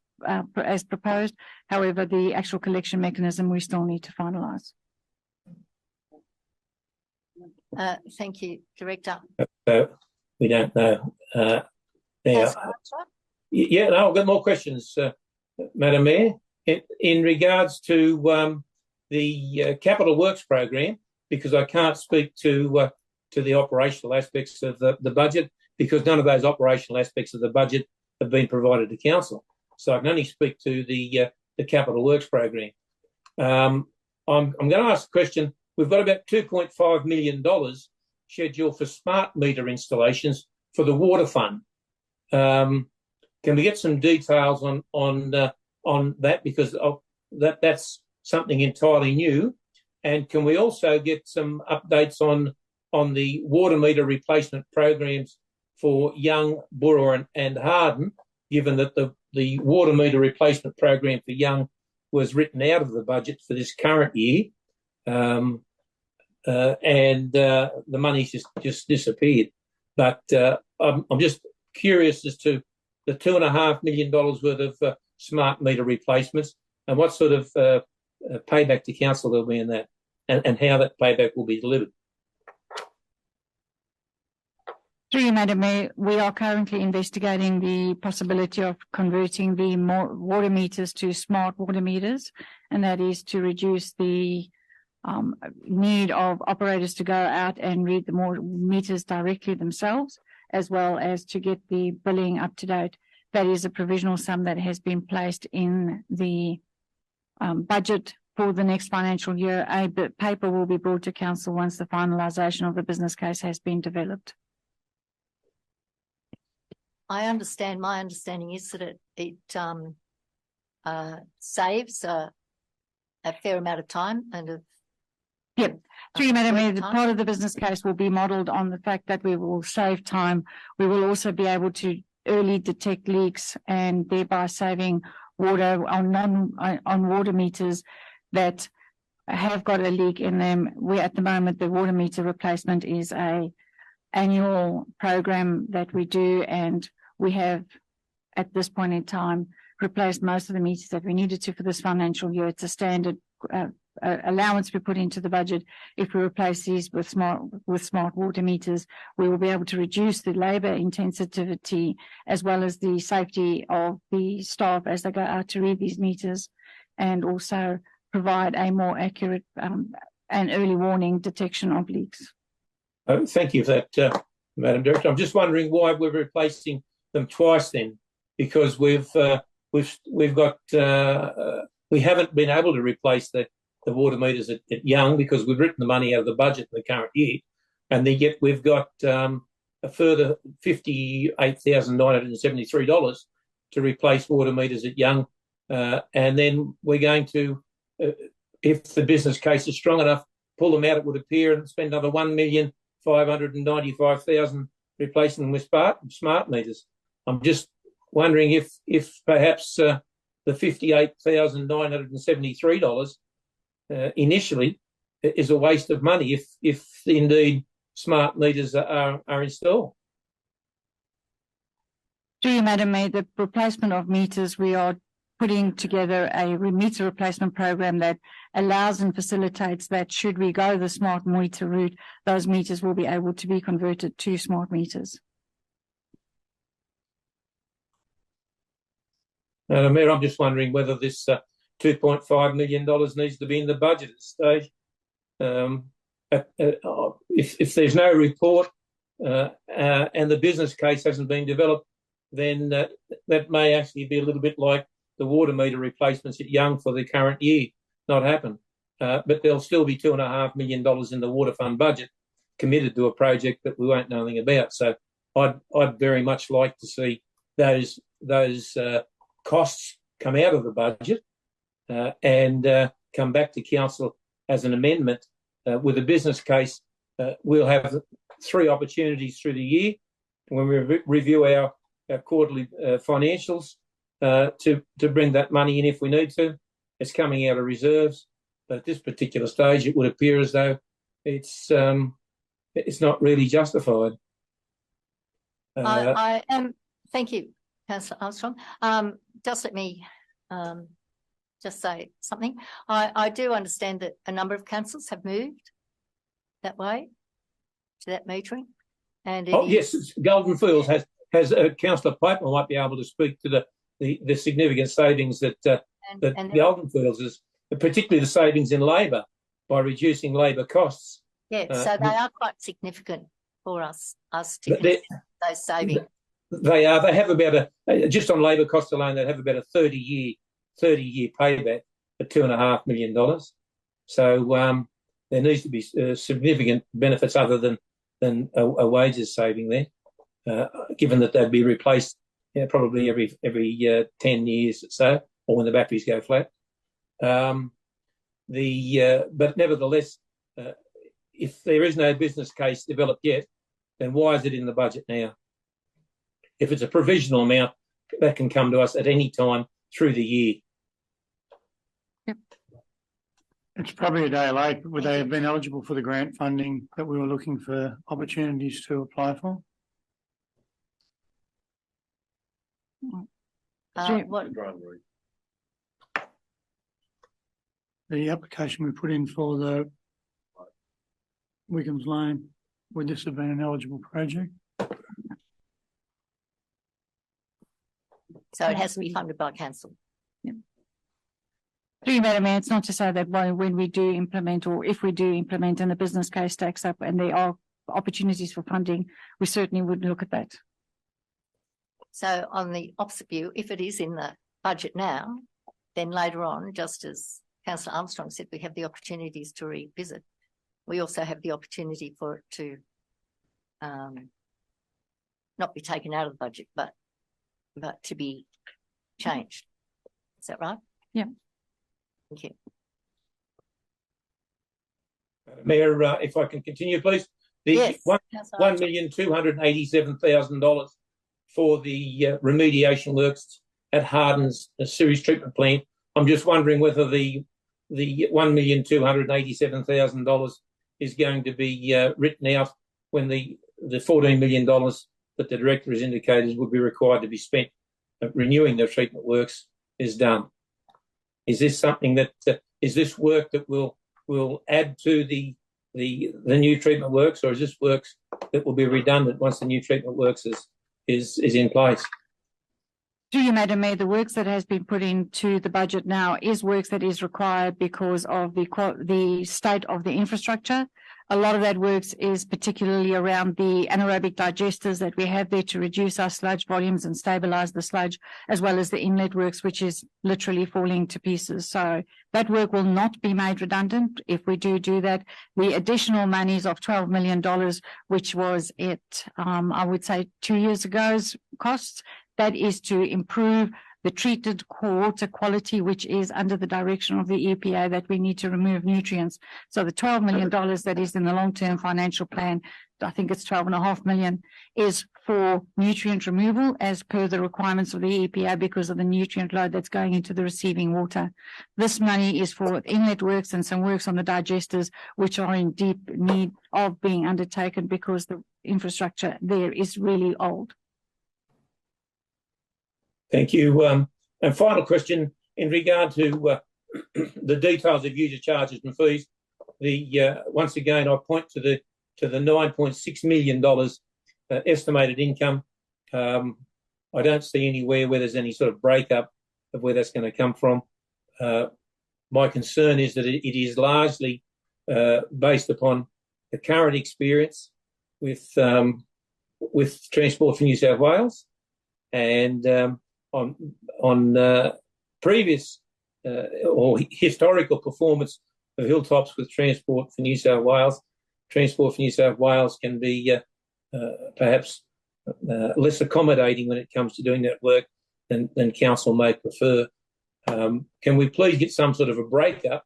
as proposed. However, the actual collection mechanism we still need to finalise. Thank you, Director. We don't know. Now, yeah, no, I've got more questions, Madam Mayor. In regards to the capital works program, because I can't speak to the operational aspects of the budget, because none of those operational aspects of the budget have been provided to council. So I can only speak to the capital works program. I'm going to ask a question. We've got about $2.5 million scheduled for smart meter installations for the water fund. Can we get some details on that, because that's something entirely new? And can we also get some updates on the water meter replacement programs for Young, Burra and Harden, given that the water meter replacement program for Young was written out of the budget for this current year, and the money's just disappeared. But I'm just curious as to the $2.5 million worth of smart meter replacements and what sort of payback to council there'll be in that, and how that payback will be delivered. Through you, Madam Mayor, we are currently investigating the possibility of converting the water meters to smart water meters, and that is to reduce the need of operators to go out and read the more meters directly themselves, as well as to get the billing up to date. That is a provisional sum that has been placed in the budget for the next financial year. A paper will be brought to council once the finalisation of the business case has been developed. I understand. My understanding is that it saves a fair amount of time and of. Yep. Through you, Madam Mayor, part of the business case will be modelled on the fact that we will save time. We will also be able to early detect leaks and thereby saving water on water meters that have got a leak in them. At the moment, the water meter replacement is a annual program that we do, and we have, at this point in time, replaced most of the meters that we needed to for this financial year. It's a standard allowance we put into the budget. If we replace these with smart water meters, we will be able to reduce the labour intensity as well as the safety of the staff as they go out to read these meters, and also provide a more accurate and early warning detection of leaks. Thank you for that, Madam Director. I'm just wondering why we're replacing them twice then, because we haven't been able to replace the water meters at Young because we've written the money out of the budget in the current year, and then yet we've got a further $58,973 to replace water meters at Young, and then we're going to, if the business case is strong enough, pull them out, it would appear, and spend another $1,595,000 replacing them with smart meters. I'm just wondering if perhaps the $58,973 initially is a waste of money if indeed smart meters are installed. Through you, Madam Mayor, the replacement of meters, we are putting together a meter replacement program that allows and facilitates that should we go the smart meter route, those meters will be able to be converted to smart meters. Madam Mayor, I'm just wondering whether this $2.5 million needs to be in the budget at this stage. If there's no report and the business case hasn't been developed, then that may actually be a little bit like the water meter replacements at Young for the current year, not happen. But there'll still be $2.5 million in the water fund budget committed to a project that we won't know anything about. So I'd very much like to see those costs come out of the budget and come back to council as an amendment with a business case. We'll have 3 opportunities through the year when we review our quarterly financials to bring that money in if we need to. It's coming out of reserves, but at this particular stage, it would appear as though it's not really justified. I am. Thank you, Councillor Armstrong. Just let me just say something. I do understand that a number of councils have moved that way to that metering, and yes, Golden Fields has Councillor Piper might be able to speak to the significant savings that Golden Fields is, particularly the savings in labour by reducing labour costs. Yeah, so they are quite significant for us to consider those savings. They are. They have about just on labour costs alone, they have about a 30-year payback for $2.5 million. So there needs to be significant benefits other than a wages saving there, given that they'd be replaced probably every 10 years or so, or when the batteries go flat. But nevertheless, if there is no business case developed yet, then why is it in the budget now? If it's a provisional amount, that can come to us at any time through the year. Yep. It's probably a day late, but would they have been eligible for the grant funding that we were looking for opportunities to apply for? The application we put in for the Wiggins Lane, would this have been an eligible project? So it has to be funded by council. Yep. Through you, Madam Mayor, it's not to say that when we do implement, or if we do implement and the business case stacks up and there are opportunities for funding, we certainly would look at that. So on the opposite view, if it is in the budget now, then later on, just as Councillor Armstrong said, we have the opportunities to revisit. We also have the opportunity for it to not be taken out of the budget, but to be changed. Is that right? Yeah. Thank you. Mayor, if I can continue, please. The yes, $1,287,000 for the remediation works at Harden's sewage treatment plant. I'm just wondering whether the $1,287,000 is going to be written out when the $14 million that the director has indicated would be required to be spent renewing the treatment works is done. Is this something that is this work that will add to the new treatment works, or is this works that will be redundant once the new treatment works is in place? Do you, Madam Mayor, the works that has been put into the budget now is works that is required because of the state of the infrastructure. A lot of that works is particularly around the anaerobic digesters that we have there to reduce our sludge volumes and stabilize the sludge, as well as the inlet works, which is literally falling to pieces. So that work will not be made redundant if we do that. The additional monies of $12 million, which was I would say 2 years ago's costs, that is to improve the treated water quality, which is under the direction of the EPA, that we need to remove nutrients. So the $12 million that is in the long-term financial plan, I think it's $12.5 million, is for nutrient removal as per the requirements of the EPA because of the nutrient load that's going into the receiving water. This money is for inlet works and some works on the digesters, which are in deep need of being undertaken because the infrastructure there is really old. Thank you. And final question in regard to the details of user charges and fees. Once again, I point to the $9.6 million estimated income. I don't see anywhere where there's any sort of breakup of where that's going to come from. My concern is that it is largely based upon the current experience with Transport for New South Wales, and on previous or historical performance of Hilltops with Transport for New South Wales. Transport for New South Wales can be perhaps less accommodating when it comes to doing that work than council may prefer. Can we please get some sort of a breakup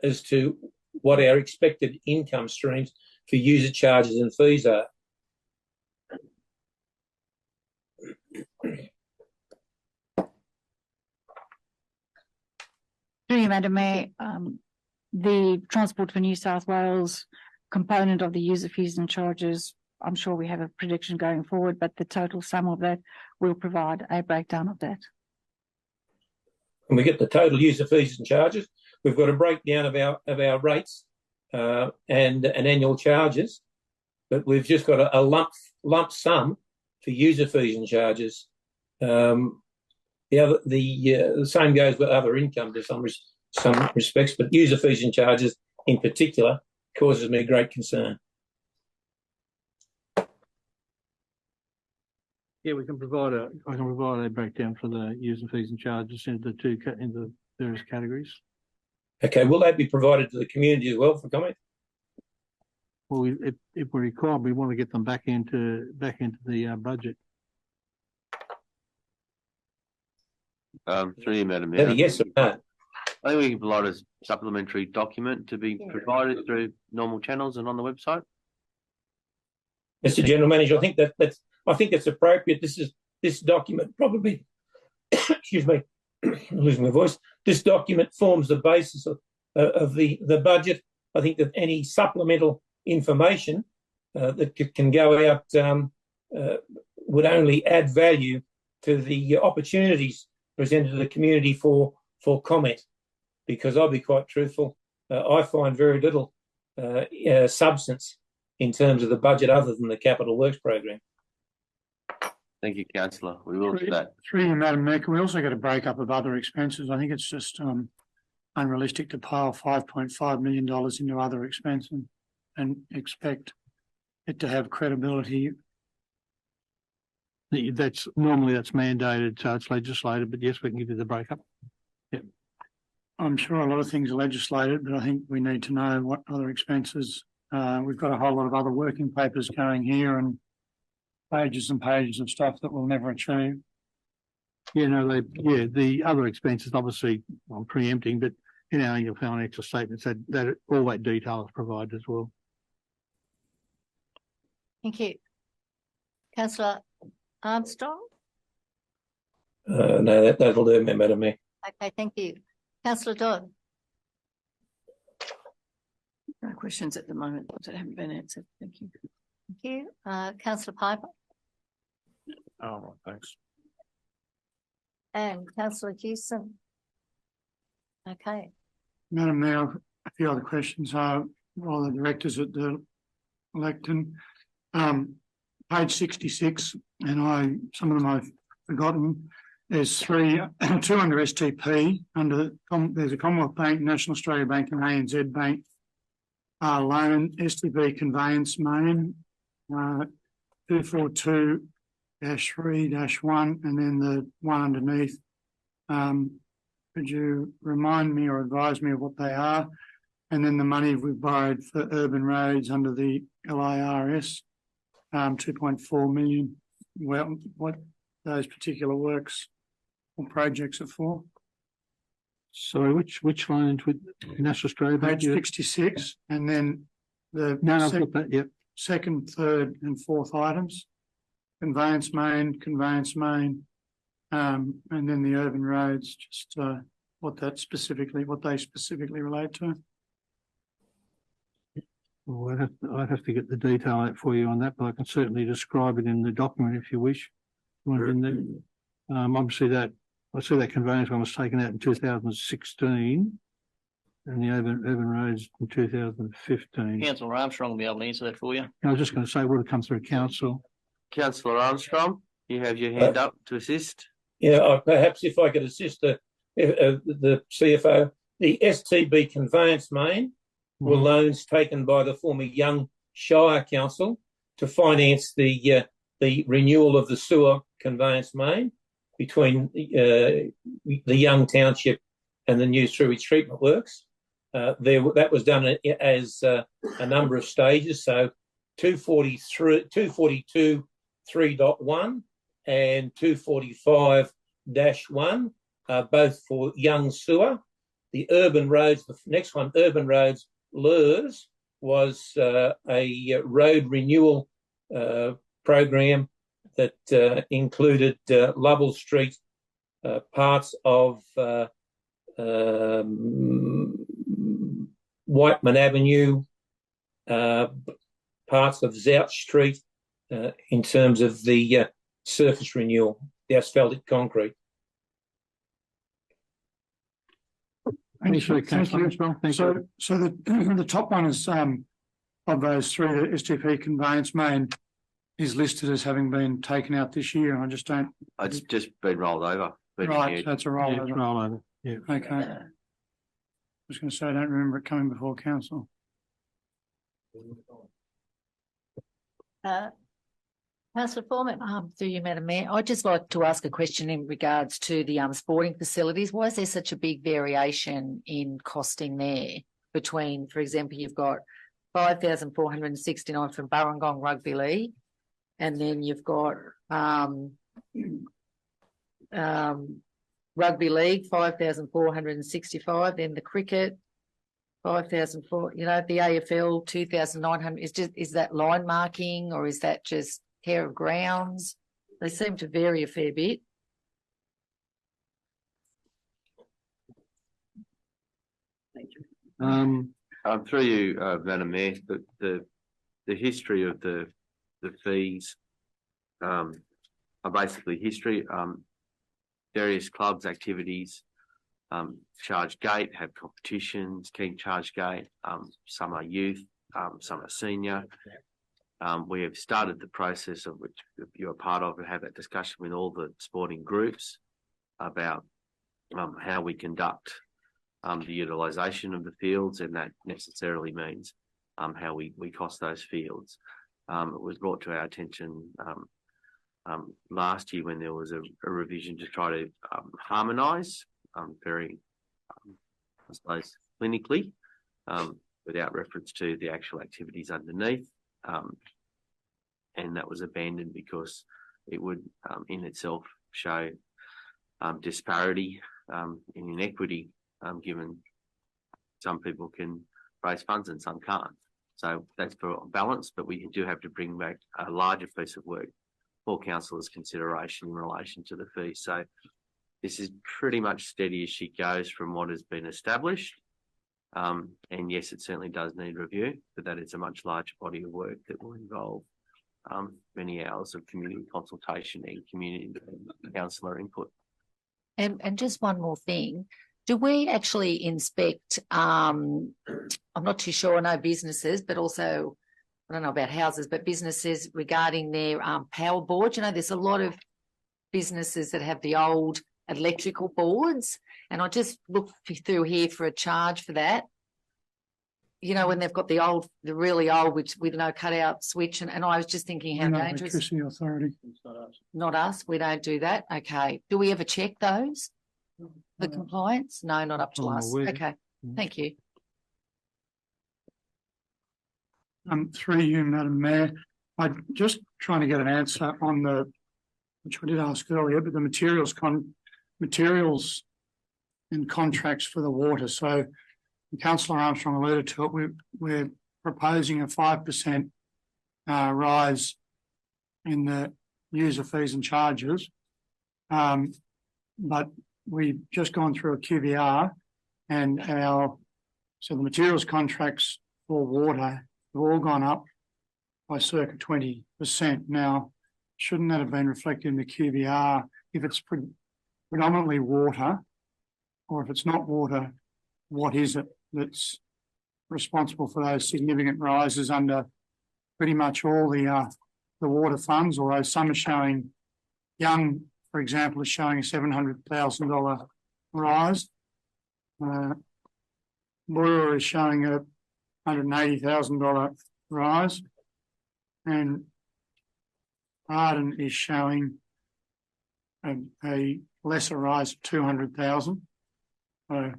as to what our expected income streams for user charges and fees are? Through you, Madam Mayor, the Transport for New South Wales component of the user fees and charges, I'm sure we have a prediction going forward, but the total sum of that will provide a breakdown of that. When we get the total user fees and charges, we've got a breakdown of our rates and annual charges, but we've just got a lump sum for user fees and charges. The same goes with other income to some respects, but user fees and charges in particular causes me great concern. Yeah, I can provide a breakdown for the user fees and charges into the various categories. Okay, will that be provided to the community as well for comment? Well, if we require, we want to get them back into the budget. Through you, Madam Mayor. Yes or no? I think we can provide a supplementary document to be provided through normal channels and on the website. Mr. General Manager, I think that's appropriate. This document probably, excuse me, I'm losing my voice. This document forms the basis of the budget. I think that any supplemental information that can go out would only add value to the opportunities presented to the community for comment. Because I'll be quite truthful, I find very little substance in terms of the budget other than the capital works program. Thank you, Councillor. We will do that. Through you, Madam Mayor, can we also get a breakup of other expenses? I think it's just unrealistic to pile $5.5 million into other expenses and expect it to have credibility. That's mandated, so it's legislated, but yes, we can give you the breakup. Yep. I'm sure a lot of things are legislated, but I think we need to know what other expenses. We've got a whole lot of other working papers going here and pages and pages of stuff that we'll never achieve. Yeah, no, the other expenses, obviously, I'm preempting, but in our annual financial statements, that all that detail is provided as well. Thank you. Councillor Armstrong? No, that'll do, Madam Mayor. Okay, thank you. Councillor Dodd? No questions at the moment that haven't been answered. Thank you. Thank you. Councillor Piper? Oh, thanks. And Councillor Hewson? Okay. Madam Mayor, a few other questions are all the directors at the lectern. Page 66, and some of them I've forgotten. There's two under STP. There's a Commonwealth Bank, National Australia Bank, and ANZ Bank loan. STP conveyance main 242-3-1, and then the one underneath. Could you remind me or advise me of what they are? And then the money we've borrowed for urban roads under the LIRS, 2.4 million. Well, what those particular works or projects are for? Sorry, which line with National Australia Bank? Page 66, and then the second, third, and fourth items. Conveyance main, and then the urban roads, just what they specifically relate to. Well, I'd have to get the detail out for you on that, but I can certainly describe it in the document if you wish. You want it in there? Obviously I see that conveyance one was taken out in 2016 and the urban roads in 2015. Councillor Armstrong will be able to answer that for you. I was just going to say, would have come through council. Councillor Armstrong, you have your hand up to assist. Perhaps if I could assist the CFO, the STB conveyance main were loans taken by the former Young Shire Council to finance the renewal of the sewer conveyance main between the Young Township and the new sewage treatment works. That was done as a number of stages. So 242 3.1 and 245-1, both for Young Sewer. The urban roads, the next one, urban roads, LERS, was a road renewal program that included Lovell Street, parts of Whiteman Avenue, parts of Zouch Street, in terms of the surface renewal, the asphaltic concrete. Thank you. So the top one is of those three, the STP conveyance main is listed as having been taken out this year. I just don't. It's just been rolled over. Right, so it's a rollover. Yeah, it's rollover. Yeah. Okay. I was going to say I don't remember it coming before council. Councillor Foreman. Through you, Madam Mayor, I'd just like to ask a question in regards to the sporting facilities. Why is there such a big variation in costing there between, for example, you've got 5,469 from Barangong Rugby League, and then you've got Rugby League 5,465, then the cricket 5,004. You know, the AFL 2,900. Is that line marking, or is that just care of grounds? They seem to vary a fair bit. Thank you. Through you, Madam Mayor, the history of the fees are basically history. Various clubs, activities, charge gate, have competitions, King charge gate. Some are youth, some are senior. We have started the process of which you're a part of, and have that discussion with all the sporting groups about how we conduct the utilisation of the fields, and that necessarily means how we cost those fields. It was brought to our attention last year when there was a revision to try to harmonise very, I suppose, clinically, without reference to the actual activities underneath. And that was abandoned because it would in itself show disparity and inequity, given some people can raise funds and some can't. So that's for balance, but we do have to bring back a larger piece of work for councillors' consideration in relation to the fee. So this is pretty much steady as she goes from what has been established. And yes, it certainly does need review, but that is a much larger body of work that will involve many hours of community consultation and community councillor input. And just one more thing. Do we actually inspect, I'm not too sure, I know businesses, but also, I don't know about houses, but businesses regarding their power boards? You know, there's a lot of businesses that have the old electrical boards, and I just look through here for a charge for that. You know, when they've got the really old, which with no cutout switch, and I was just thinking how dangerous. Electricity Authority. It's not us. Not us. We don't do that. Okay. Do we ever check those? The compliance? No, not up to us. Okay. Thank you. Through you, Madam Mayor, I'm just trying to get an answer on which we did ask earlier, but the materials and contracts for the water. So Councillor Armstrong alluded to it. We're proposing a 5% rise in the user fees and charges, but we've just gone through a QVR, and so the materials contracts for water have all gone up by circa 20%. Now, shouldn't that have been reflected in the QVR if it's predominantly water, or if it's not water, what is it that's responsible for those significant rises under pretty much all the water funds, although some are showing Young for example, is showing a $700,000 rise. Brewer is showing a $180,000 rise, and Arden is showing a lesser rise of 200,000. So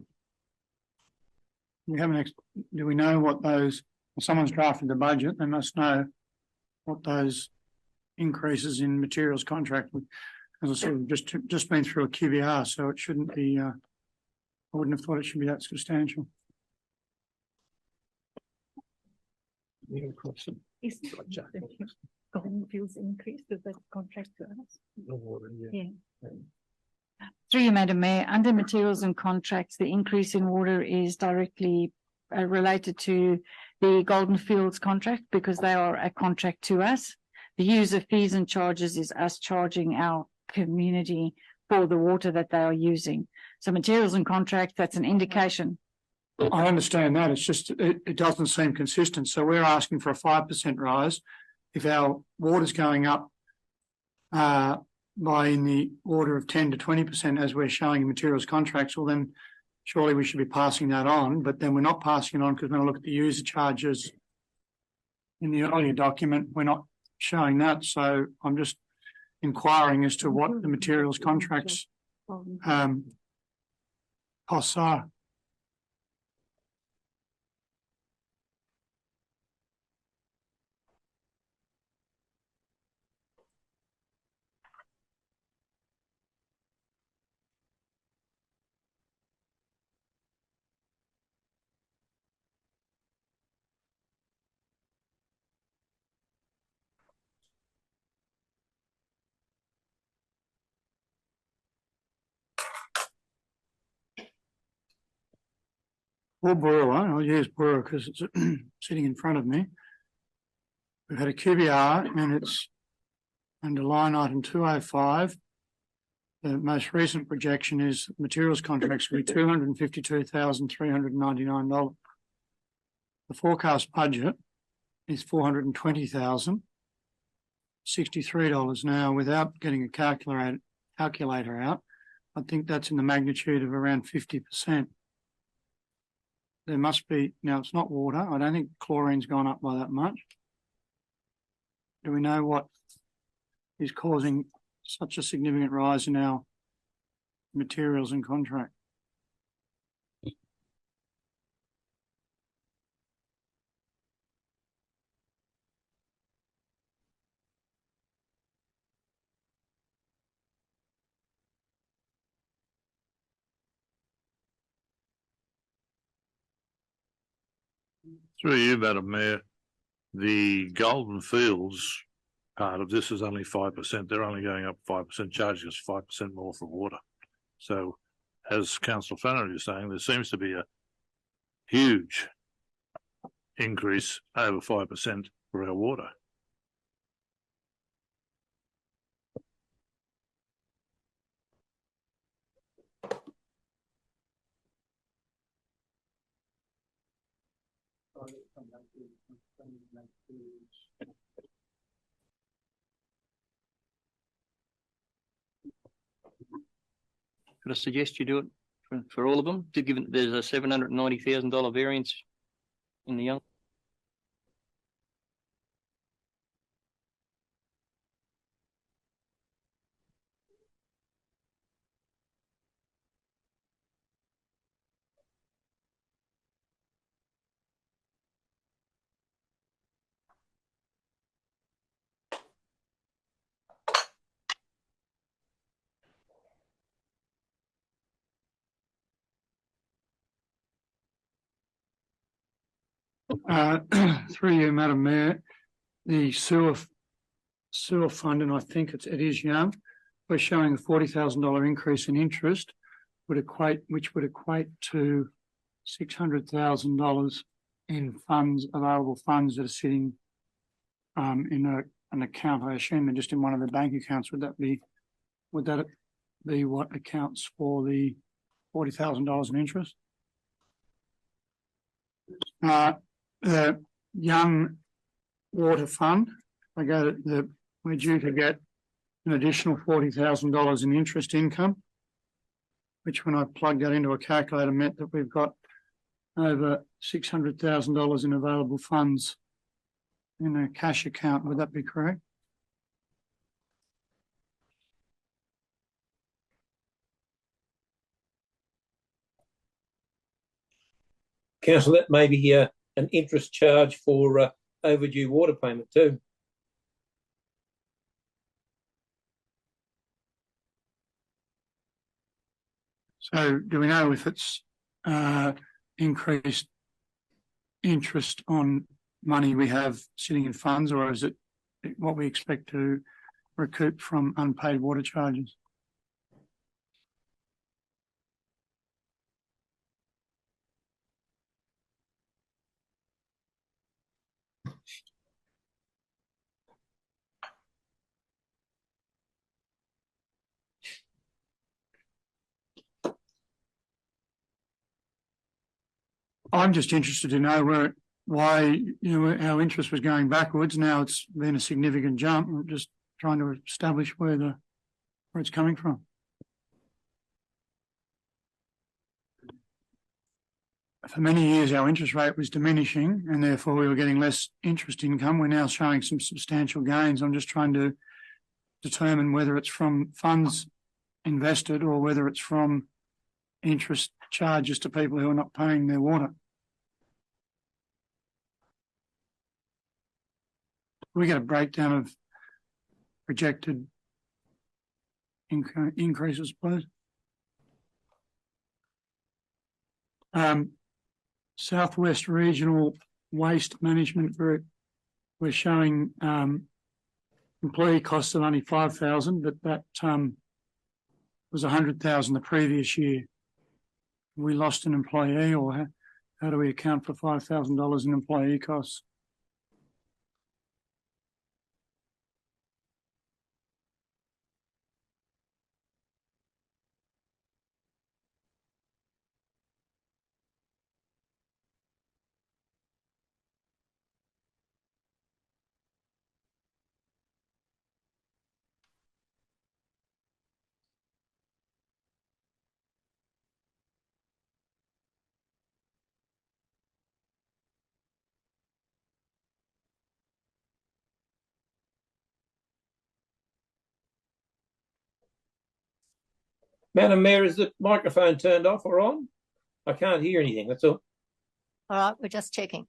do we know what those? Well, someone's drafted the budget. They must know what those increases in materials contract. As I said, just been through a QBR, so it shouldn't be. I wouldn't have thought it should be that substantial. Is Golden Fields increase, does that contract to us? Yeah. Through you, Madam Mayor, under materials and contracts, the increase in water is directly related to the Golden Fields contract because they are a contract to us. The user fees and charges is us charging our community for the water that they are using. So materials and contract, that's an indication. I understand that. It's just, it doesn't seem consistent. So we're asking for a 5% rise. If our water's going up by in the order of 10 to 20%, as we're showing in materials contracts, well then surely we should be passing that on, but then we're not passing it on because when I look at the user charges in the earlier document, we're not showing that. So I'm just inquiring as to what the materials contracts costs are. Or Brewer, I'll use Brewer because it's sitting in front of me. We've had a QBR and it's under line item 205. The most recent projection is materials contracts will be $252,399. The forecast budget is $420,063. Now, without getting a calculator out, I think that's in the magnitude of around 50%. There must be, now it's not water. I don't think chlorine's gone up by that much. Do we know what is causing such a significant rise in our materials and contract? Through you, Madam Mayor, the Golden Fields part of this is only 5%. They're only going up 5%, charging us 5% more for water. So, as Councillor Flannery is saying, there seems to be a huge increase over 5% for our water. Could I suggest you do it for all of them, given there's a $790,000 variance in the young? Through you, Madam Mayor, the sewer fund, and I think it is young, we're showing a $40,000 increase in interest, which would equate to $600,000 in available funds that are sitting in an account. I assume they're just in one of the bank accounts. Would that be what accounts for the $40,000 in interest? The young water fund, we're due to get an additional $40,000 in interest income, which when I plugged that into a calculator meant that we've got over $600,000 in available funds in a cash account. Would that be correct? Councillor, that may be an interest charge for overdue water payment too. So do we know if it's increased interest on money we have sitting in funds, or is it what we expect to recoup from unpaid water charges? I'm just interested to know why our interest was going backwards. Now it's been a significant jump. I'm just trying to establish where it's coming from. For many years, our interest rate was diminishing and therefore we were getting less interest income. We're now showing some substantial gains. I'm just trying to determine whether it's from funds invested or whether it's from interest charges to people who are not paying their water. We get a breakdown of projected increases, please. Southwest Regional Waste Management Group, we're showing employee costs of only $5,000, but that was $100,000 the previous year. We lost an employee, or how do we account for $5,000 in employee costs? Madam Mayor, is the microphone turned off or on? I can't hear anything, that's all. All right, we're just checking.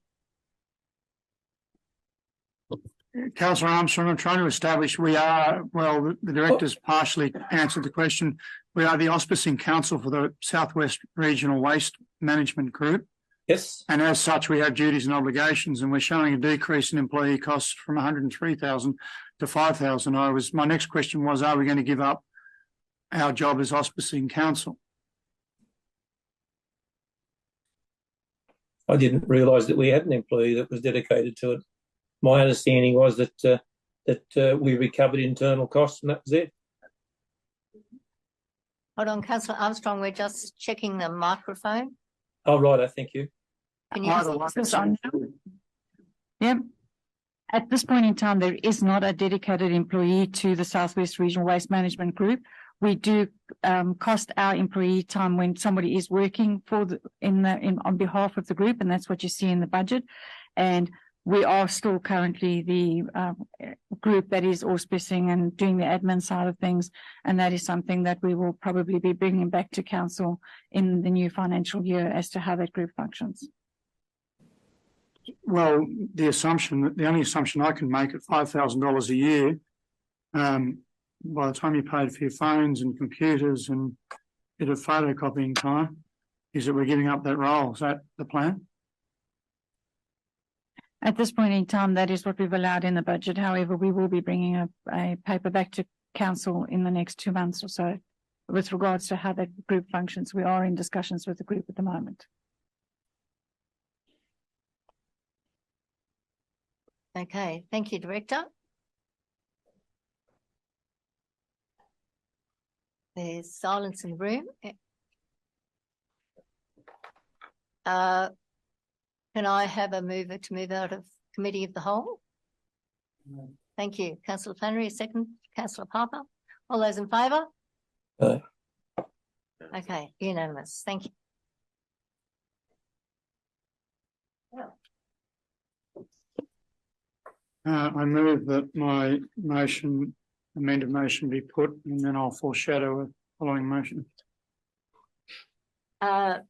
Councillor Armstrong, I'm trying to establish the director's partially answered the question. We are the auspicing council for the Southwest Regional Waste Management Group. Yes. And as such, we have duties and obligations, and we're showing a decrease in employee costs from $103,000 to $5,000. My next question was, are we going to give up our job as auspicing council? I didn't realise that we had an employee that was dedicated to it. My understanding was that we recovered internal costs and that was it. Hold on, Councillor Armstrong, we're just checking the microphone. Oh, right, thank you. Can you Yep. At this point in time, there is not a dedicated employee to the Southwest Regional Waste Management Group. We do cost our employee time when somebody is working on behalf of the group, and that's what you see in the budget. And we are still currently the group that is auspicing and doing the admin side of things, and that is something that we will probably be bringing back to council in the new financial year as to how that group functions. Well, the only assumption I can make at $5,000 a year, by the time you paid for your phones and computers and a bit of photocopying time, is that we're giving up that role. Is that the plan? At this point in time, that is what we've allowed in the budget. However, we will be bringing a paper back to council in the next 2 months or so with regards to how that group functions. We are in discussions with the group at the moment. Okay, thank you, Director. There's silence in the room. Can I have a mover to move out of Committee of the Whole? Thank you. Councillor Flannery, a second, councillor Piper. All those in favour? Aye. Okay, unanimous. Thank you. I move that my amended motion be put, and then I'll foreshadow a following motion. The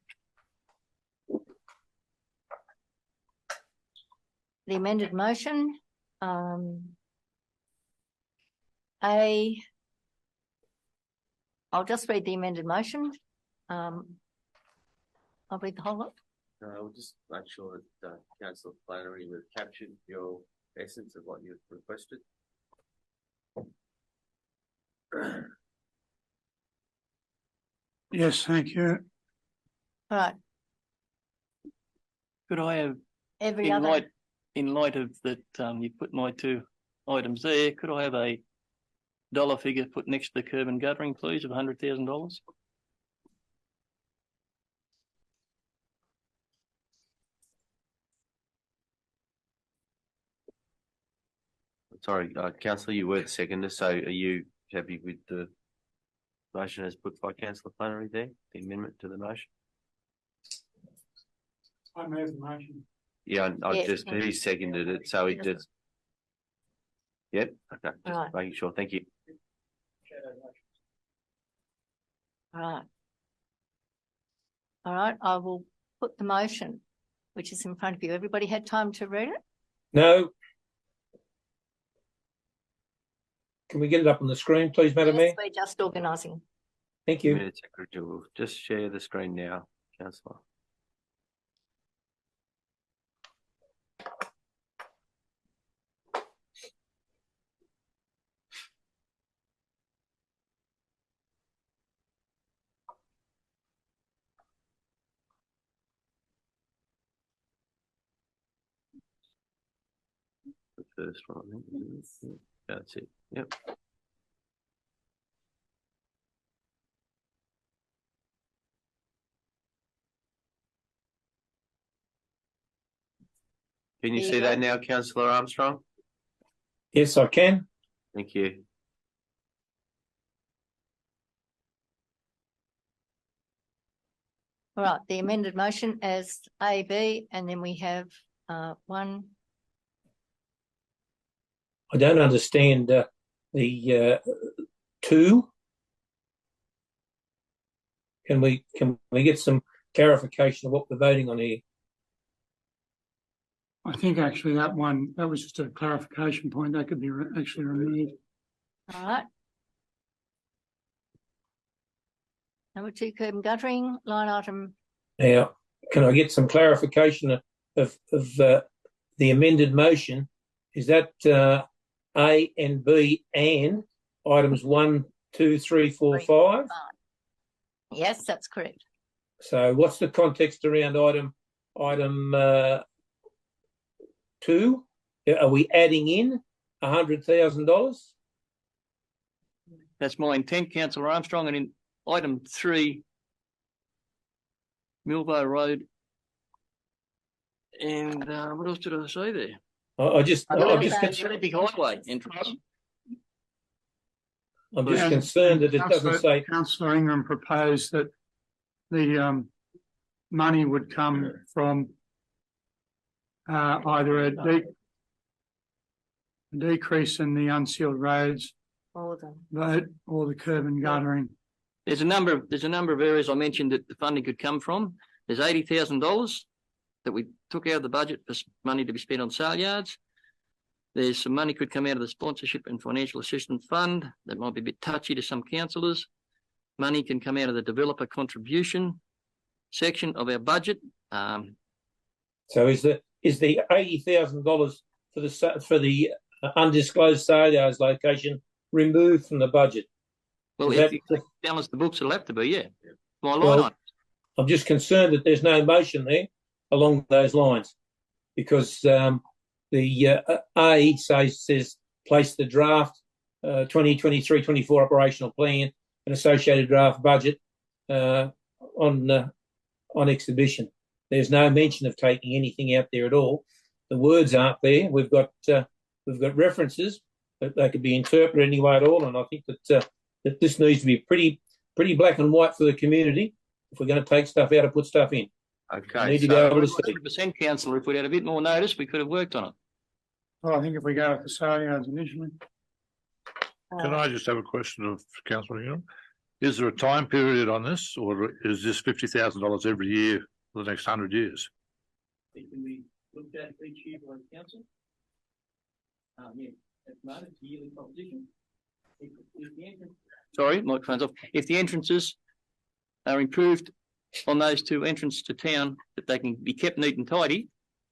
amended motion, I'll just read the amended motion. I'll read the whole lot. We'll just make sure that Councillor Flannery would have captured your essence of what you've requested. Yes, thank you. All right, Could I have, every in other, light of that, you put my two items there, could I have a dollar figure put next to the curb and guttering, please, of $100,000? Sorry, Councillor, you were the seconder, so are you happy with the motion as put by Councillor Flannery there, the amendment to the motion? I move the motion. Yeah, I Yes, just, he seconded it, so he just. Yep, okay, just Right. making sure, thank you. all right. All right, I will put the motion, which is in front of you. Everybody had time to read it? No. Can we get it up on the screen, please, Madam Mayor? Yes, we're just organising. Thank you. Minute Secretary will just share the screen now, Councillor. The first one, I think, isn't it? That's it, yep. Can you There you see go. that now, Councillor Armstrong? Yes, I can. Thank you. All right, the amended motion as A, B, and then we have one. I don't understand the two. Can we get some clarification of what we're voting on here? I think actually that was just a clarification point that could be actually removed. All right. Number 2, curb and guttering, line item. Now, can I get some clarification of the amended motion? Is that A and B and items 1, 2, 3, 4, 5? Yes, that's correct. So what's the context around item 2? Are we adding in $100,000? That's my intent, Councillor Armstrong, and in item 3, Milvo Road. And what else did I say there? I'm just Olympic Highway entrance. I'm just concerned that it doesn't say. Councillor Ingram proposed that the money would come from either a decrease in the unsealed roads vote or the curb and guttering. There's a number of areas I mentioned that the funding could come from. There's $80,000 that we took out of the budget for money to be spent on sale yards. There's some money could come out of the sponsorship and financial assistance fund that might be a bit touchy to some councillors. Money can come out of the developer contribution section of our budget. So is the $80,000 for the undisclosed sale yards location removed from the budget? Well, if you balance the books, it'll have to be, yeah. My line item. I'm just concerned that there's no motion there along those lines, because the A says place the draft 2023-24 operational plan and associated draft budget on exhibition. There's no mention of taking anything out there at all. The words aren't there. We've got references, that they could be interpreted anyway at all. And I think that that this needs to be pretty black and white for the community if we're going to take stuff out and put stuff in. Okay. Need to be able to see. 100%, councillor. If we'd had a bit more notice, we could have worked on it. Well, I think if we go with the scenarios initially. Can I just have a question of Councillor Ingram? Is there a time period on this, or is this $50,000 every year for the next 100 years? It can be looked at each year by the council. Yeah, at the moment, it's a yearly proposition. If the entrance, sorry, microphone's off. If the entrances are improved on those two entrances to town, that they can be kept neat and tidy,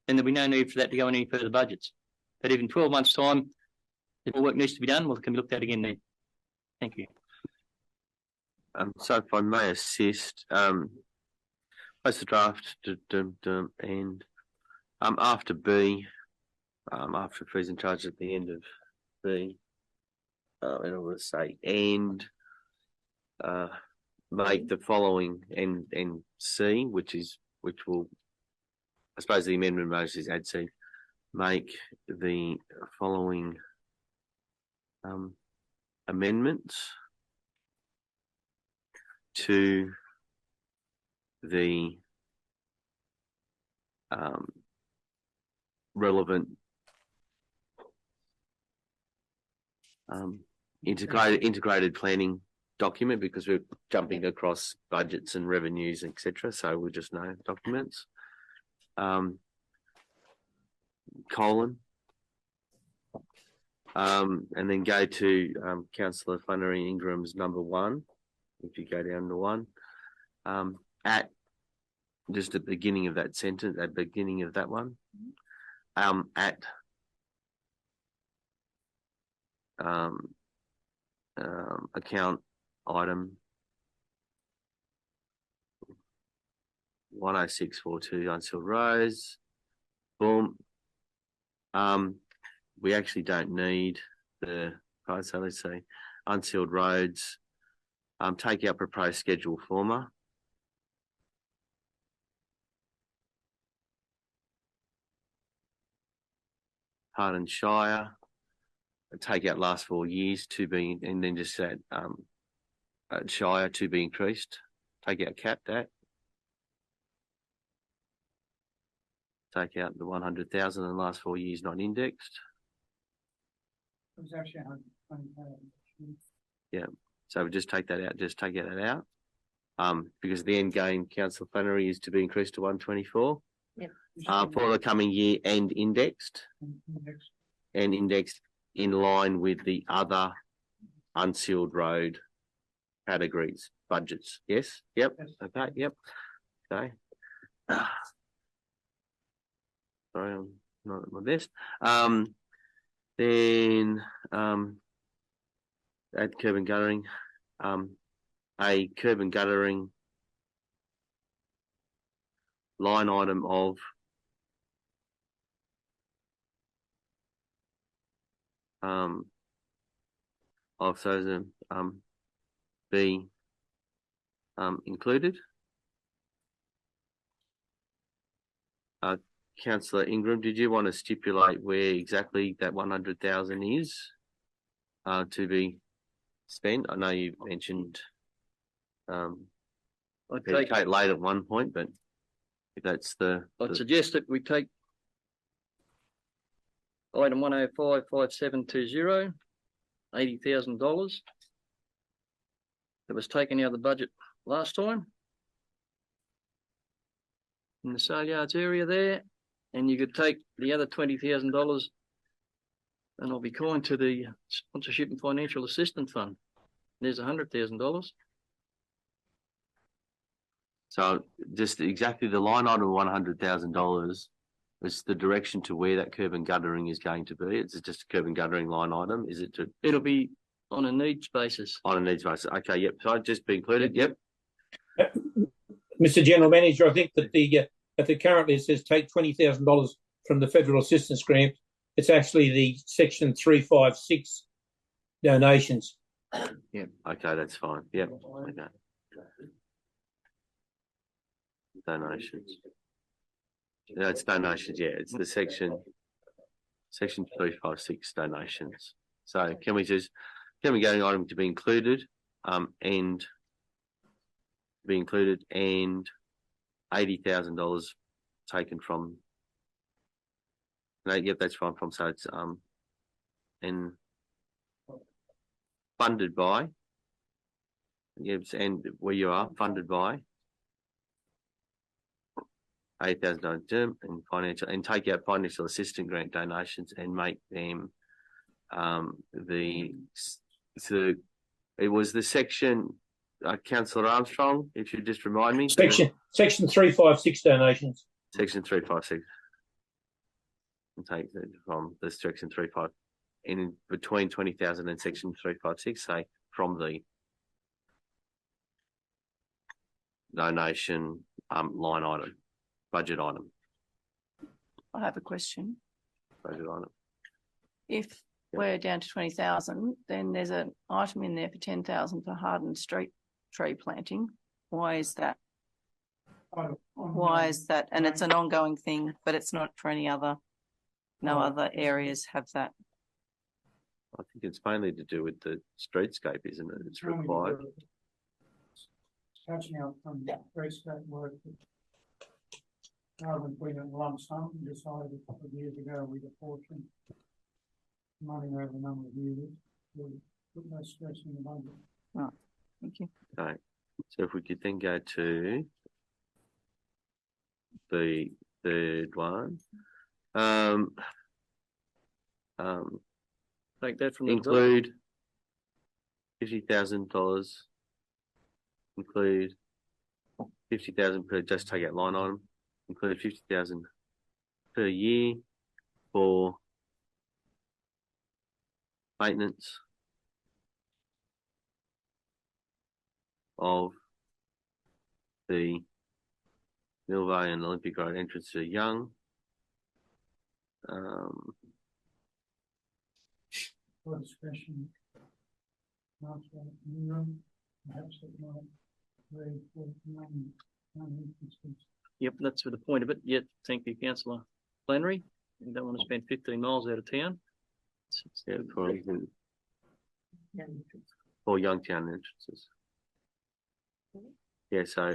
then there'll be no need for that to go in any further budgets. But if in 12 months' time, if more work needs to be done, well, it can be looked at again then. Thank you. So if I may assist, post the draft and after B, after fees and charges at the end of B, and I will say and make the following and C, which will, I suppose the amendment motion is add C, make the following amendments to the relevant integrated planning document, because we're jumping across budgets and revenues, etc. So we just know documents. Colon. And then go to Councillor Flannery Ingram's number 1. If you go down to 1, at just at the beginning of that sentence, at the beginning of that one, at account item 10642 Unsealed Roads. Boom. We actually don't need the, so let's say Unsealed Roads. Take out proposed schedule former. Hardin Shire. Take out last 4 years to be, and then just add Shire to be increased. Take out capped at. Take out the 100,000 in the last 4 years not indexed. It was actually yeah. So we just take that out, just take that out. Because the end game, Councillor Flannery, is to be increased to 124. Yep. For the coming year and indexed. And indexed in line with the other unsealed road categories, budgets. Yes? Yep. Yes. Okay, yep. Okay. Sorry, I'm not at my best. Then at curb and guttering, a curb and guttering line item of be included. Councillor Ingram, did you want to stipulate where exactly that 100,000 is to be spent? I know you mentioned I'd take Kate late at one point, but if that's I'd suggest that we take item 1055720, $80,000 that was taken out of the budget last time in the sale yards area there, and you could take the other $20,000 and I'll be kind to the sponsorship and financial assistance fund. There's $100,000. So just exactly the line item of $100,000 is the direction to where that curb and guttering is going to be. It's just a curb and guttering line item. Is it? It'll be on a needs basis. On a needs basis. Okay. Yep. So I'd just be included. Yep. Mr. General Manager, I think that the currently it says take $20,000 from the federal assistance grant. It's actually the section 356 donations. Yeah. Okay, that's fine. Yep. Okay. Donations. No, it's donations. Yeah, it's the section 356 donations. So can we go item to be included, and be included and $80,000 taken from. No, yep, that's fine. From so it's and funded by. Yes, and where you are funded by $8,000 term and financial, and take out financial assistance grant donations and make them it was the section, Councillor Armstrong, if you just remind me. Section 356 donations. Section 356. And take it from the section 35 in between 20,000 and section 356, say from the donation line item, budget item. I have a question. Budget item. If we're down to 20,000, then there's an item in there for 10,000 for hardened street tree planting. Why is that? Why is that? And it's an ongoing thing, but it's not for any other. No other areas have that. I think it's mainly to do with the streetscape, isn't it? It's required. Catching up from streetscape work. Rather than putting it in lump sum, we decided a couple of years ago with a portion money over a number of years to put no stress in the budget. Right, thank you. Okay, so if we could then go to the third one. Take that from the include $50,000. Include 50,000 per. Just take out line item. Include 50,000 per year for maintenance of the Millvale and Olympic Road entrance to Young. For discretion, perhaps it might read for Yep, that's for the point of it. Yet, thank you, Councillor Flannery. You don't want to spend 15 miles out of town. Yeah, for Youngtown entrances. Yeah, so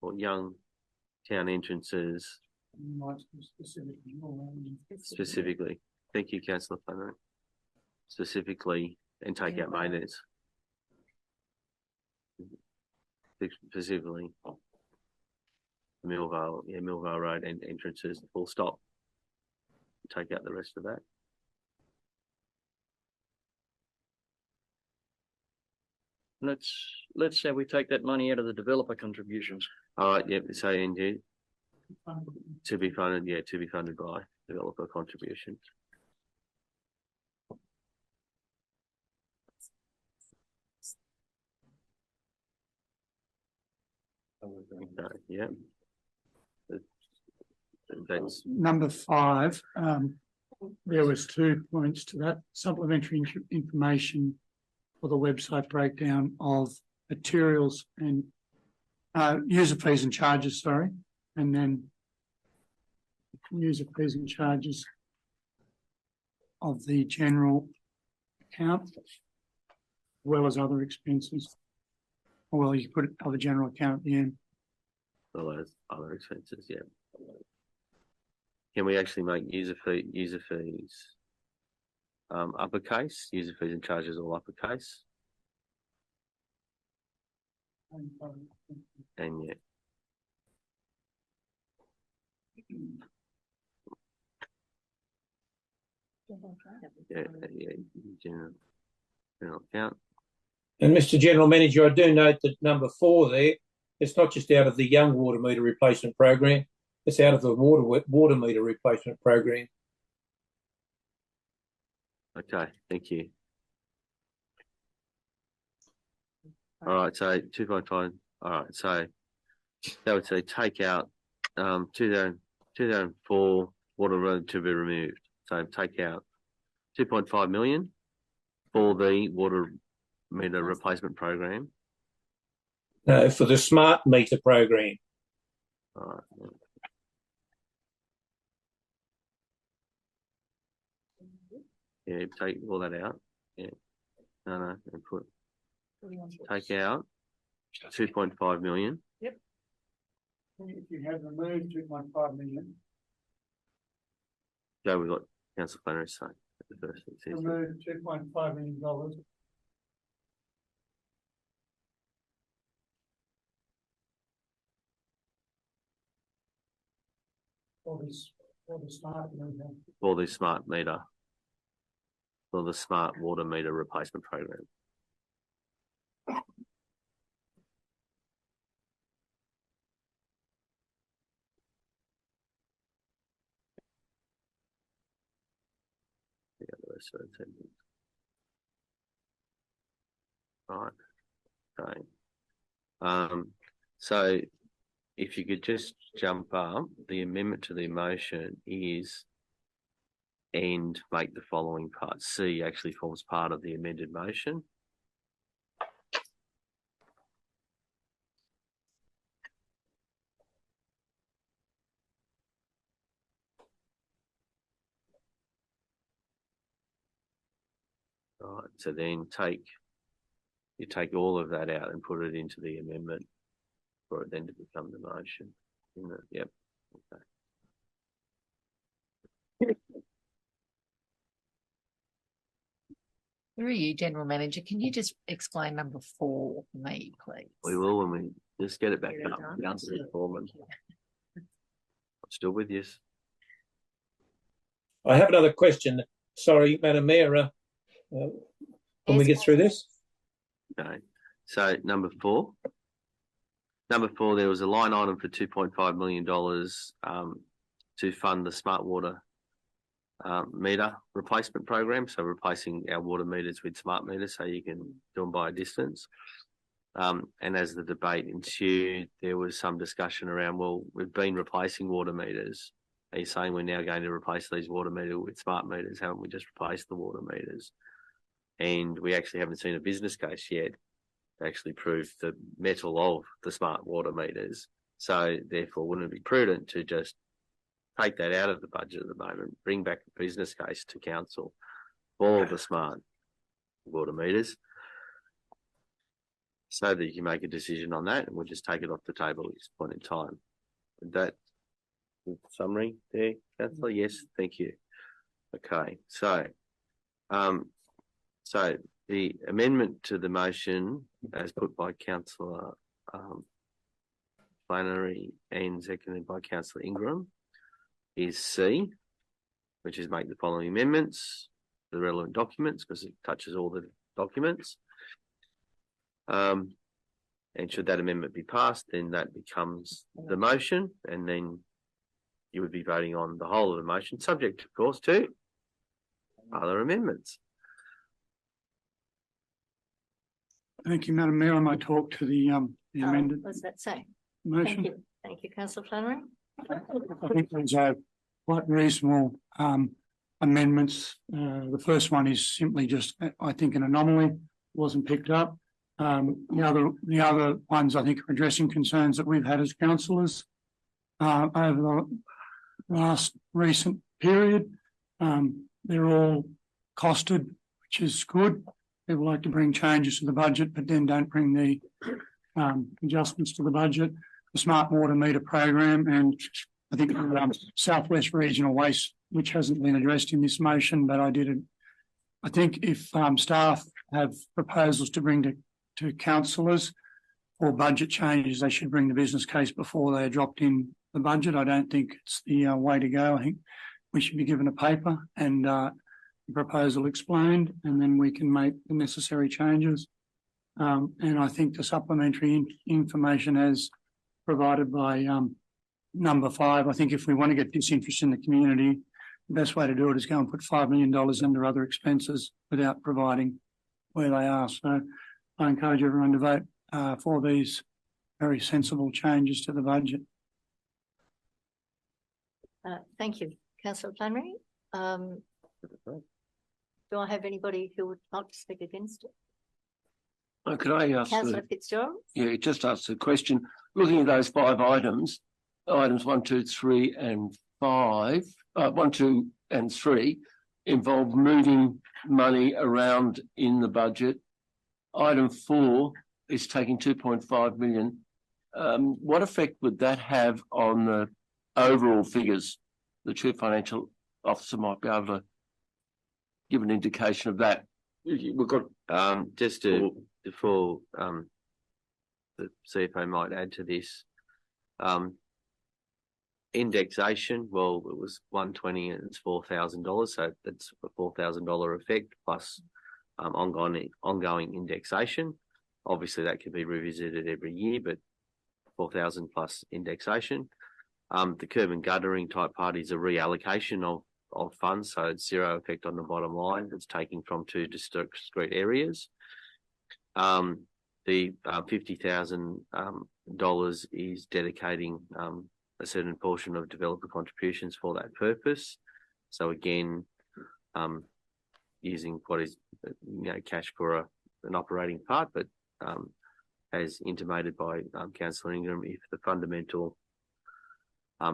for young town entrances specifically. Thank you, Councillor Flannery. Specifically, and take out maintenance. Specifically, Millvale Road and entrances, full stop. Take out the rest of that. Let's say we take that money out of the developer contributions. All right, yep, so indeed. To be funded, yeah, to be funded by developer contributions. Yeah. That's number 5. There was 2 points to that. Supplementary information for the website breakdown of materials and user fees and charges, sorry, and then user fees and charges of the general account, as well as other expenses. Well, you put it on the general account at the end. Well as other expenses, yeah. Can we actually make user fees uppercase, user fees and charges all uppercase? And yeah. General account. And Mr. General Manager, I do note that number 4 there, it's not just out of the young water meter replacement program, it's out of the water meter replacement program. Okay, thank you. All right, so 2.5. All right, so that would say take out 2004 water road to be removed. So take out 2.5 million for the water meter replacement program. No, for the smart meter program. All right. Yeah, take all that out. Yeah. No, and put, take out 2.5 million. If you have removed 2.5 million. Joe, we got Councillor Flannery saying at the first. Remove $2.5 million. For the smart meter, for the smart water meter replacement program. Right. Okay. So if you could just jump up, the amendment to the motion is and make the following part. C actually forms part of the amended motion. Right, so then you take all of that out and put it into the amendment for it then to become the motion. Isn't it? Yep. Okay. Through you, General Manager, can you just explain number 4 for me, please? We will when we just get it back up. Councillor Foreman. I'm still with you. I have another question. Sorry, Madam Mayor. When we get through this. Okay. So number 4. Number 4, there was a line item for $2.5 million to fund the smart water meter replacement program. So replacing our water meters with smart meters so you can do them by a distance. And as the debate ensued, there was some discussion around, well, we've been replacing water meters. Are you saying we're now going to replace these water meters with smart meters? Haven't we just replaced the water meters? And we actually haven't seen a business case yet to actually prove the metal of the smart water meters. So therefore, wouldn't it be prudent to just take that out of the budget at the moment, bring back a business case to council for the smart water meters so that you can make a decision on that, and we'll just take it off the table at this point in time. With that summary there, Councillor? Yes, thank you. Okay, so the amendment to the motion as put by Councillor Flannery and seconded by Councillor Ingram is C, which is make the following amendments to the relevant documents because it touches all the documents. And should that amendment be passed, then that becomes the motion, and then you would be voting on the whole of the motion, subject, of course, to other amendments. Thank you, Madam Mayor. I might talk to the amended What does that say? motion. Thank you, Councillor Flannery. I think there's quite reasonable amendments. The first one is simply just, I think, an anomaly, wasn't picked up. The other ones, I think, are addressing concerns that we've had as councillors over the last recent period. They're all costed, which is good. People like to bring changes to the budget, but then don't bring the adjustments to the budget. The smart water meter program, and I think Southwest Regional Waste, which hasn't been addressed in this motion, but I think if staff have proposals to bring to councillors or budget changes, they should bring the business case before they are dropped in the budget. I don't think it's the way to go. I think we should be given a paper and the proposal explained, and then we can make the necessary changes. And I think the supplementary information as provided by number 5, I think if we want to get disinterest in the community, the best way to do it is go and put $5 million under other expenses without providing where they are. So I encourage everyone to vote for these very sensible changes to the budget. Thank you, Councillor Flannery. Do I have anybody who would like to speak against it? Could I ask? Councillor Fitzgerald? Yeah, just ask the question. Looking at those 5 items 1, 2, 3, and 5, 1, 2, and 3, involve moving money around in the budget. Item 4 is taking 2.5 million. What effect would that have on the overall figures? The Chief Financial Officer might be able to give an indication of that. We've got just to before the CFO might add to this. Indexation, well, it was 120 and it's $4,000, so that's a $4,000 effect plus ongoing indexation. Obviously, that could be revisited every year, but 4,000 plus indexation. The curb and guttering type part is a reallocation of funds, so it's zero effect on the bottom line. It's taking from two discrete areas. The $50,000 is dedicating a certain portion of developer contributions for that purpose. So again, using what is cash for an operating part, but as intimated by Councillor Ingram, if the fundamental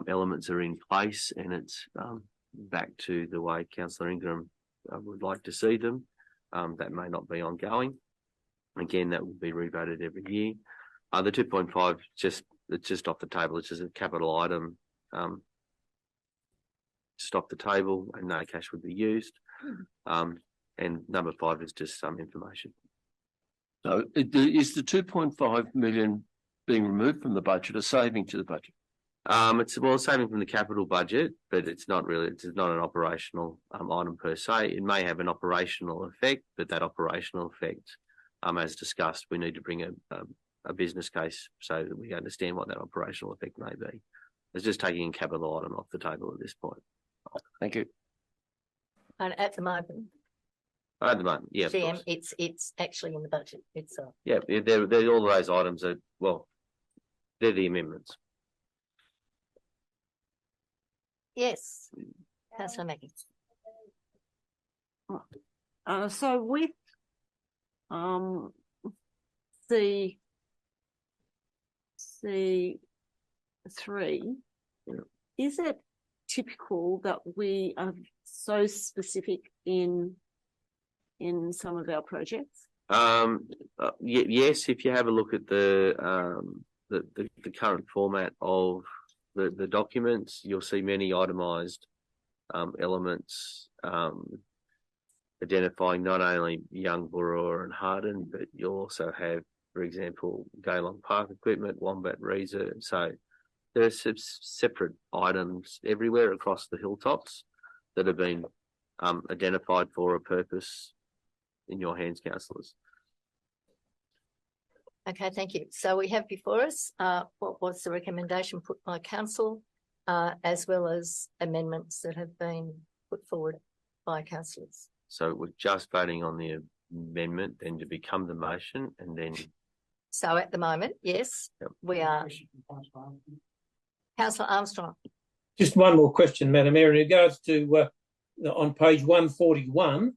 elements are in place and it's back to the way Councillor Ingram would like to see them, that may not be ongoing. Again, that will be revoted every year. The 2.5 it's just off the table. It's just a capital item, just off the table, and no cash would be used. And number 5 is just some information. So is the 2.5 million being removed from the budget, a saving to the budget? It's saving from the capital budget, but it's not an operational item per se. It may have an operational effect, but that operational effect, as discussed, we need to bring a business case so that we understand what that operational effect may be. It's just taking a capital item off the table at this point. Thank you. And at the moment, yeah. GM, it's actually in the budget itself. Yeah, they're all those items are, well, they're the amendments. Yes, Councillor Mackie. So with C3, is it typical that we are so specific in some of our projects? Yes, if you have a look at the current format of the documents, you'll see many itemised elements identifying not only Young, Burra and Harden, but you'll also have, for example, Gaylong Park equipment, Wombat Reserve. So there are separate items everywhere across the hilltops that have been identified for a purpose in your hands, councillors. Okay, thank you. So we have before us what was the recommendation put by council, as well as amendments that have been put forward by councillors. So we're just voting on the amendment, then to become the motion, and then. So at the moment, yes, we are. Councillor Armstrong. Just one more question, Madam Mayor, in regards to on page 141,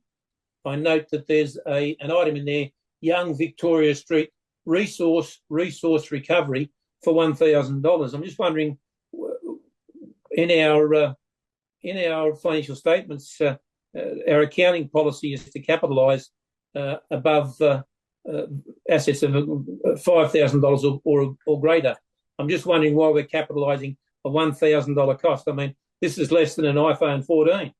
I note that there's an item in there, Young Victoria Street resource recovery for $1,000. I'm just wondering, in our financial statements, our accounting policy is to capitalise above assets of $5,000 or greater. I'm just wondering why we're capitalising a $1,000 cost. I mean, this is less than an iPhone 14.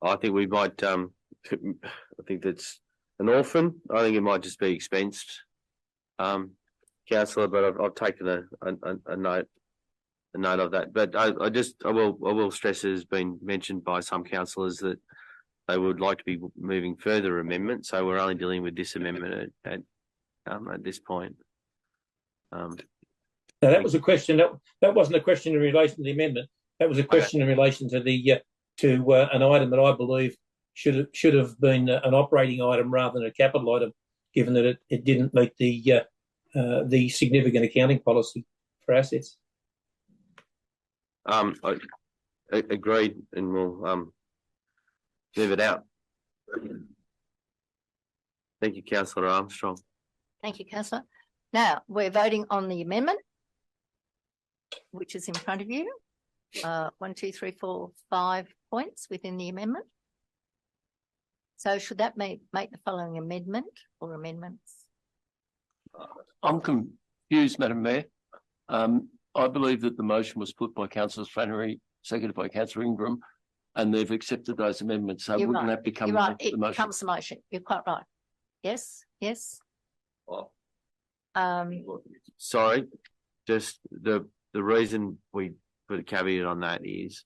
I think we might. I think that's an orphan. I think it might just be expensed, councillor. But I've taken a note of that. But I will stress, it has been mentioned by some councillors that they would like to be moving further amendments. So we're only dealing with this amendment at this point. Now that was a question. That wasn't a question in relation to the amendment. That was a question in relation to the an item that I believe should have been an operating item rather than a capital item, given that it didn't meet the significant accounting policy for assets. I agreed, and we'll move it out. Thank you, Councillor Armstrong. Thank you, Councillor. Now we're voting on the amendment. which is in front of you. 1, 2, 3, 4, 5 points within the amendment. So should that make the following amendment or amendments? I'm confused, Madam Mayor. I believe that the motion was put by Councillor Flannery, seconded by Councillor Ingram, and they've accepted those amendments. So You're wouldn't right. that become You're right. the It motion? becomes the motion. You're quite right. Yes, yes. Well, Um, sorry, just the reason we put a caveat on that is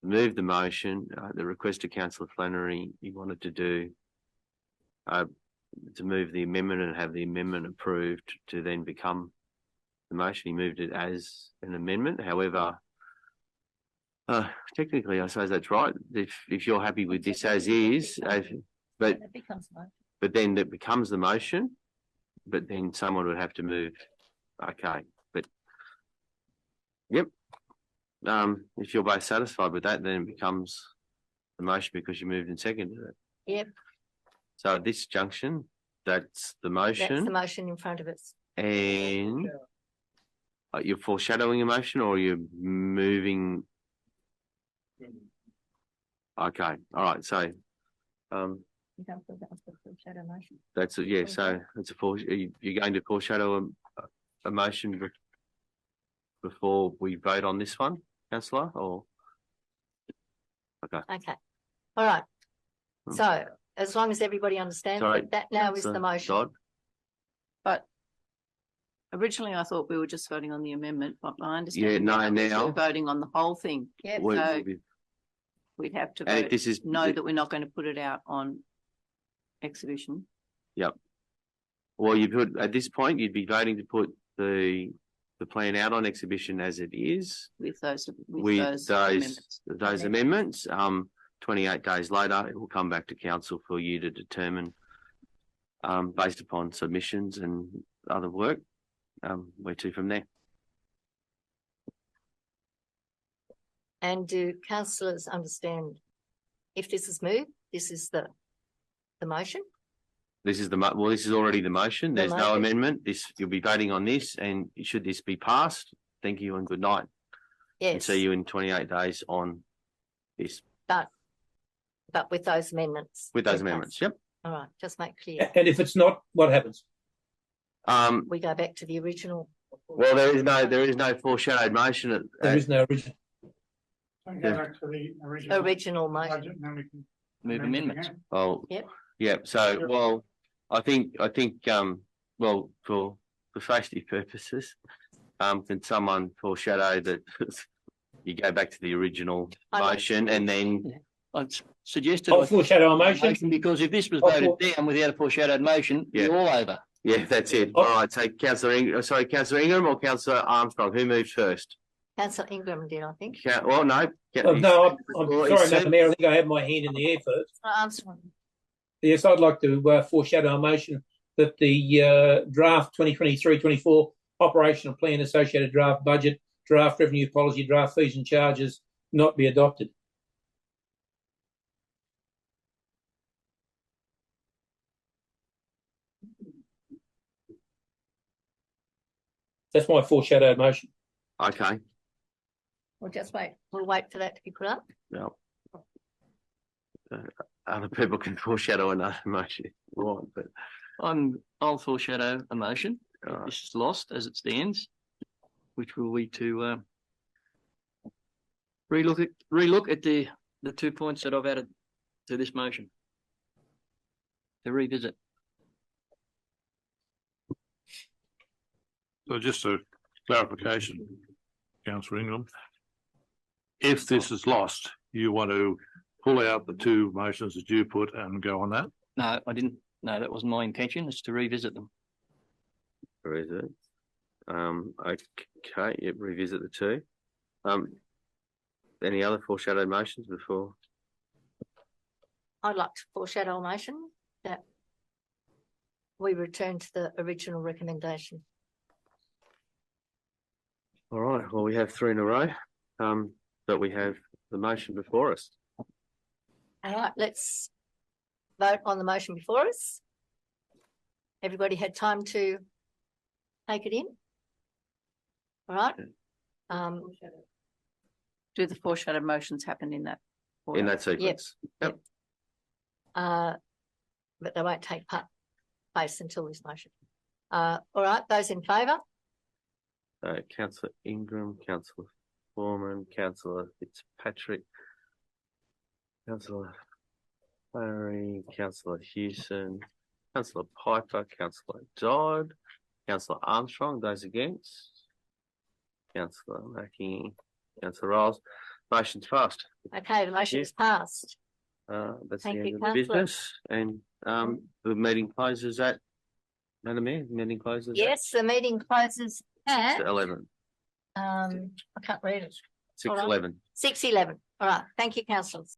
move the motion, the request to Councillor Flannery, he wanted to do to move the amendment and have the amendment approved to then become the motion. He moved it as an amendment. However, technically, I suppose that's right. If you're happy with this as is, but it becomes the motion. but then that becomes the motion, but then someone would have to move. Okay, but yep. If you're both satisfied with that, then it becomes the motion because you moved and seconded it. Yep, So at this junction, that's the that's the motion, motion in front of us. and you're foreshadowing a motion, or you're moving. Okay, all right. So, You don't put that as the shadow motion. that's yeah. So it's you're going to foreshadow a motion before we vote on this one, Councillor, or okay. Okay, all right. So as long as everybody understands Sorry, that now is the motion. Dodd? But originally I thought we were just voting on the amendment, but I understand. Yeah, no, now we're voting on the whole thing. Yep. So we'd have to and if vote, this is know that we're not going to put it out on exhibition. well, you put at this point you'd be voting to put the plan out on exhibition as it is With those those amendments. 28 days later, it will come back to council for you to determine, based upon submissions and other work, where to from there. And do councillors understand if this is moved, this is the motion? This is this is already the motion. There's no motion. amendment. You'll be voting on this, and should this be passed, thank you and good night. And Yes, see you in 28 days on this but with those amendments. with those Okay. amendments. Yep. All right, just make clear. And if it's not, what happens? We go back to the original. Well, there is no foreshadowed motion. There is no original. Go back to the Original motion. budget and then we can Move amendments. Oh, Yep. yeah. So, well, I think, well, for safety purposes, can someone foreshadow that you go back to the original I like- motion and then, I'd suggested. I'll foreshadow a motion. Because if this was I'll voted down without a foreshadowed motion, Yeah. we're all over. yeah, that's it. Oh. All right. So Councillor Ingram or Councillor Armstrong, who moved first? Councillor Ingram did, I think. Well, no. Oh, no, I'm Well, sorry, it's- Madam Mayor. I think I have my hand in the air first. Armstrong. Yes, I'd like to foreshadow a motion that the draft 2023-24 operational plan, associated draft budget, draft revenue policy, draft fees and charges not be adopted. That's my foreshadowed motion. Okay. We'll just wait. We'll wait for that to be put up. No. Other people can foreshadow another motion if you want, but I'll foreshadow a motion. all right. This is lost as it stands, which will be to relook at the 2 points that I've added to this motion. To revisit. So just a clarification, Councillor Ingram. If this is lost, you want to pull out the 2 motions that you put and go on that? No, I didn't. No, that wasn't my intention. It's to revisit them. Where is it? Okay, yep, revisit the 2. Any other foreshadowed motions before? I'd like to foreshadow a motion that we return to the original recommendation. All right, well, we have 3 in a row, but we have the motion before us. All right, let's vote on the motion before us. Everybody had time to take it in? All right, Do the foreshadowed motions happen in that? in that sequence. Yep. But they won't take place until this motion. All right, those in favour? Councillor Ingram, Councillor Foreman, Councillor Fitzpatrick, Councillor Larry, Councillor Hewson, Councillor Piper, Councillor Dodd, Councillor Armstrong, those against, Councillor Mackey, Councillor Rolls. Motion's passed. Okay, the motion is passed. That's Thank the you, end of the Councillor. business, and the meeting closes at, Madam Mayor, the meeting closes Yes, the meeting closes at, 11. I can't read it. 6:11. 6:11. All right, thank you, councillors.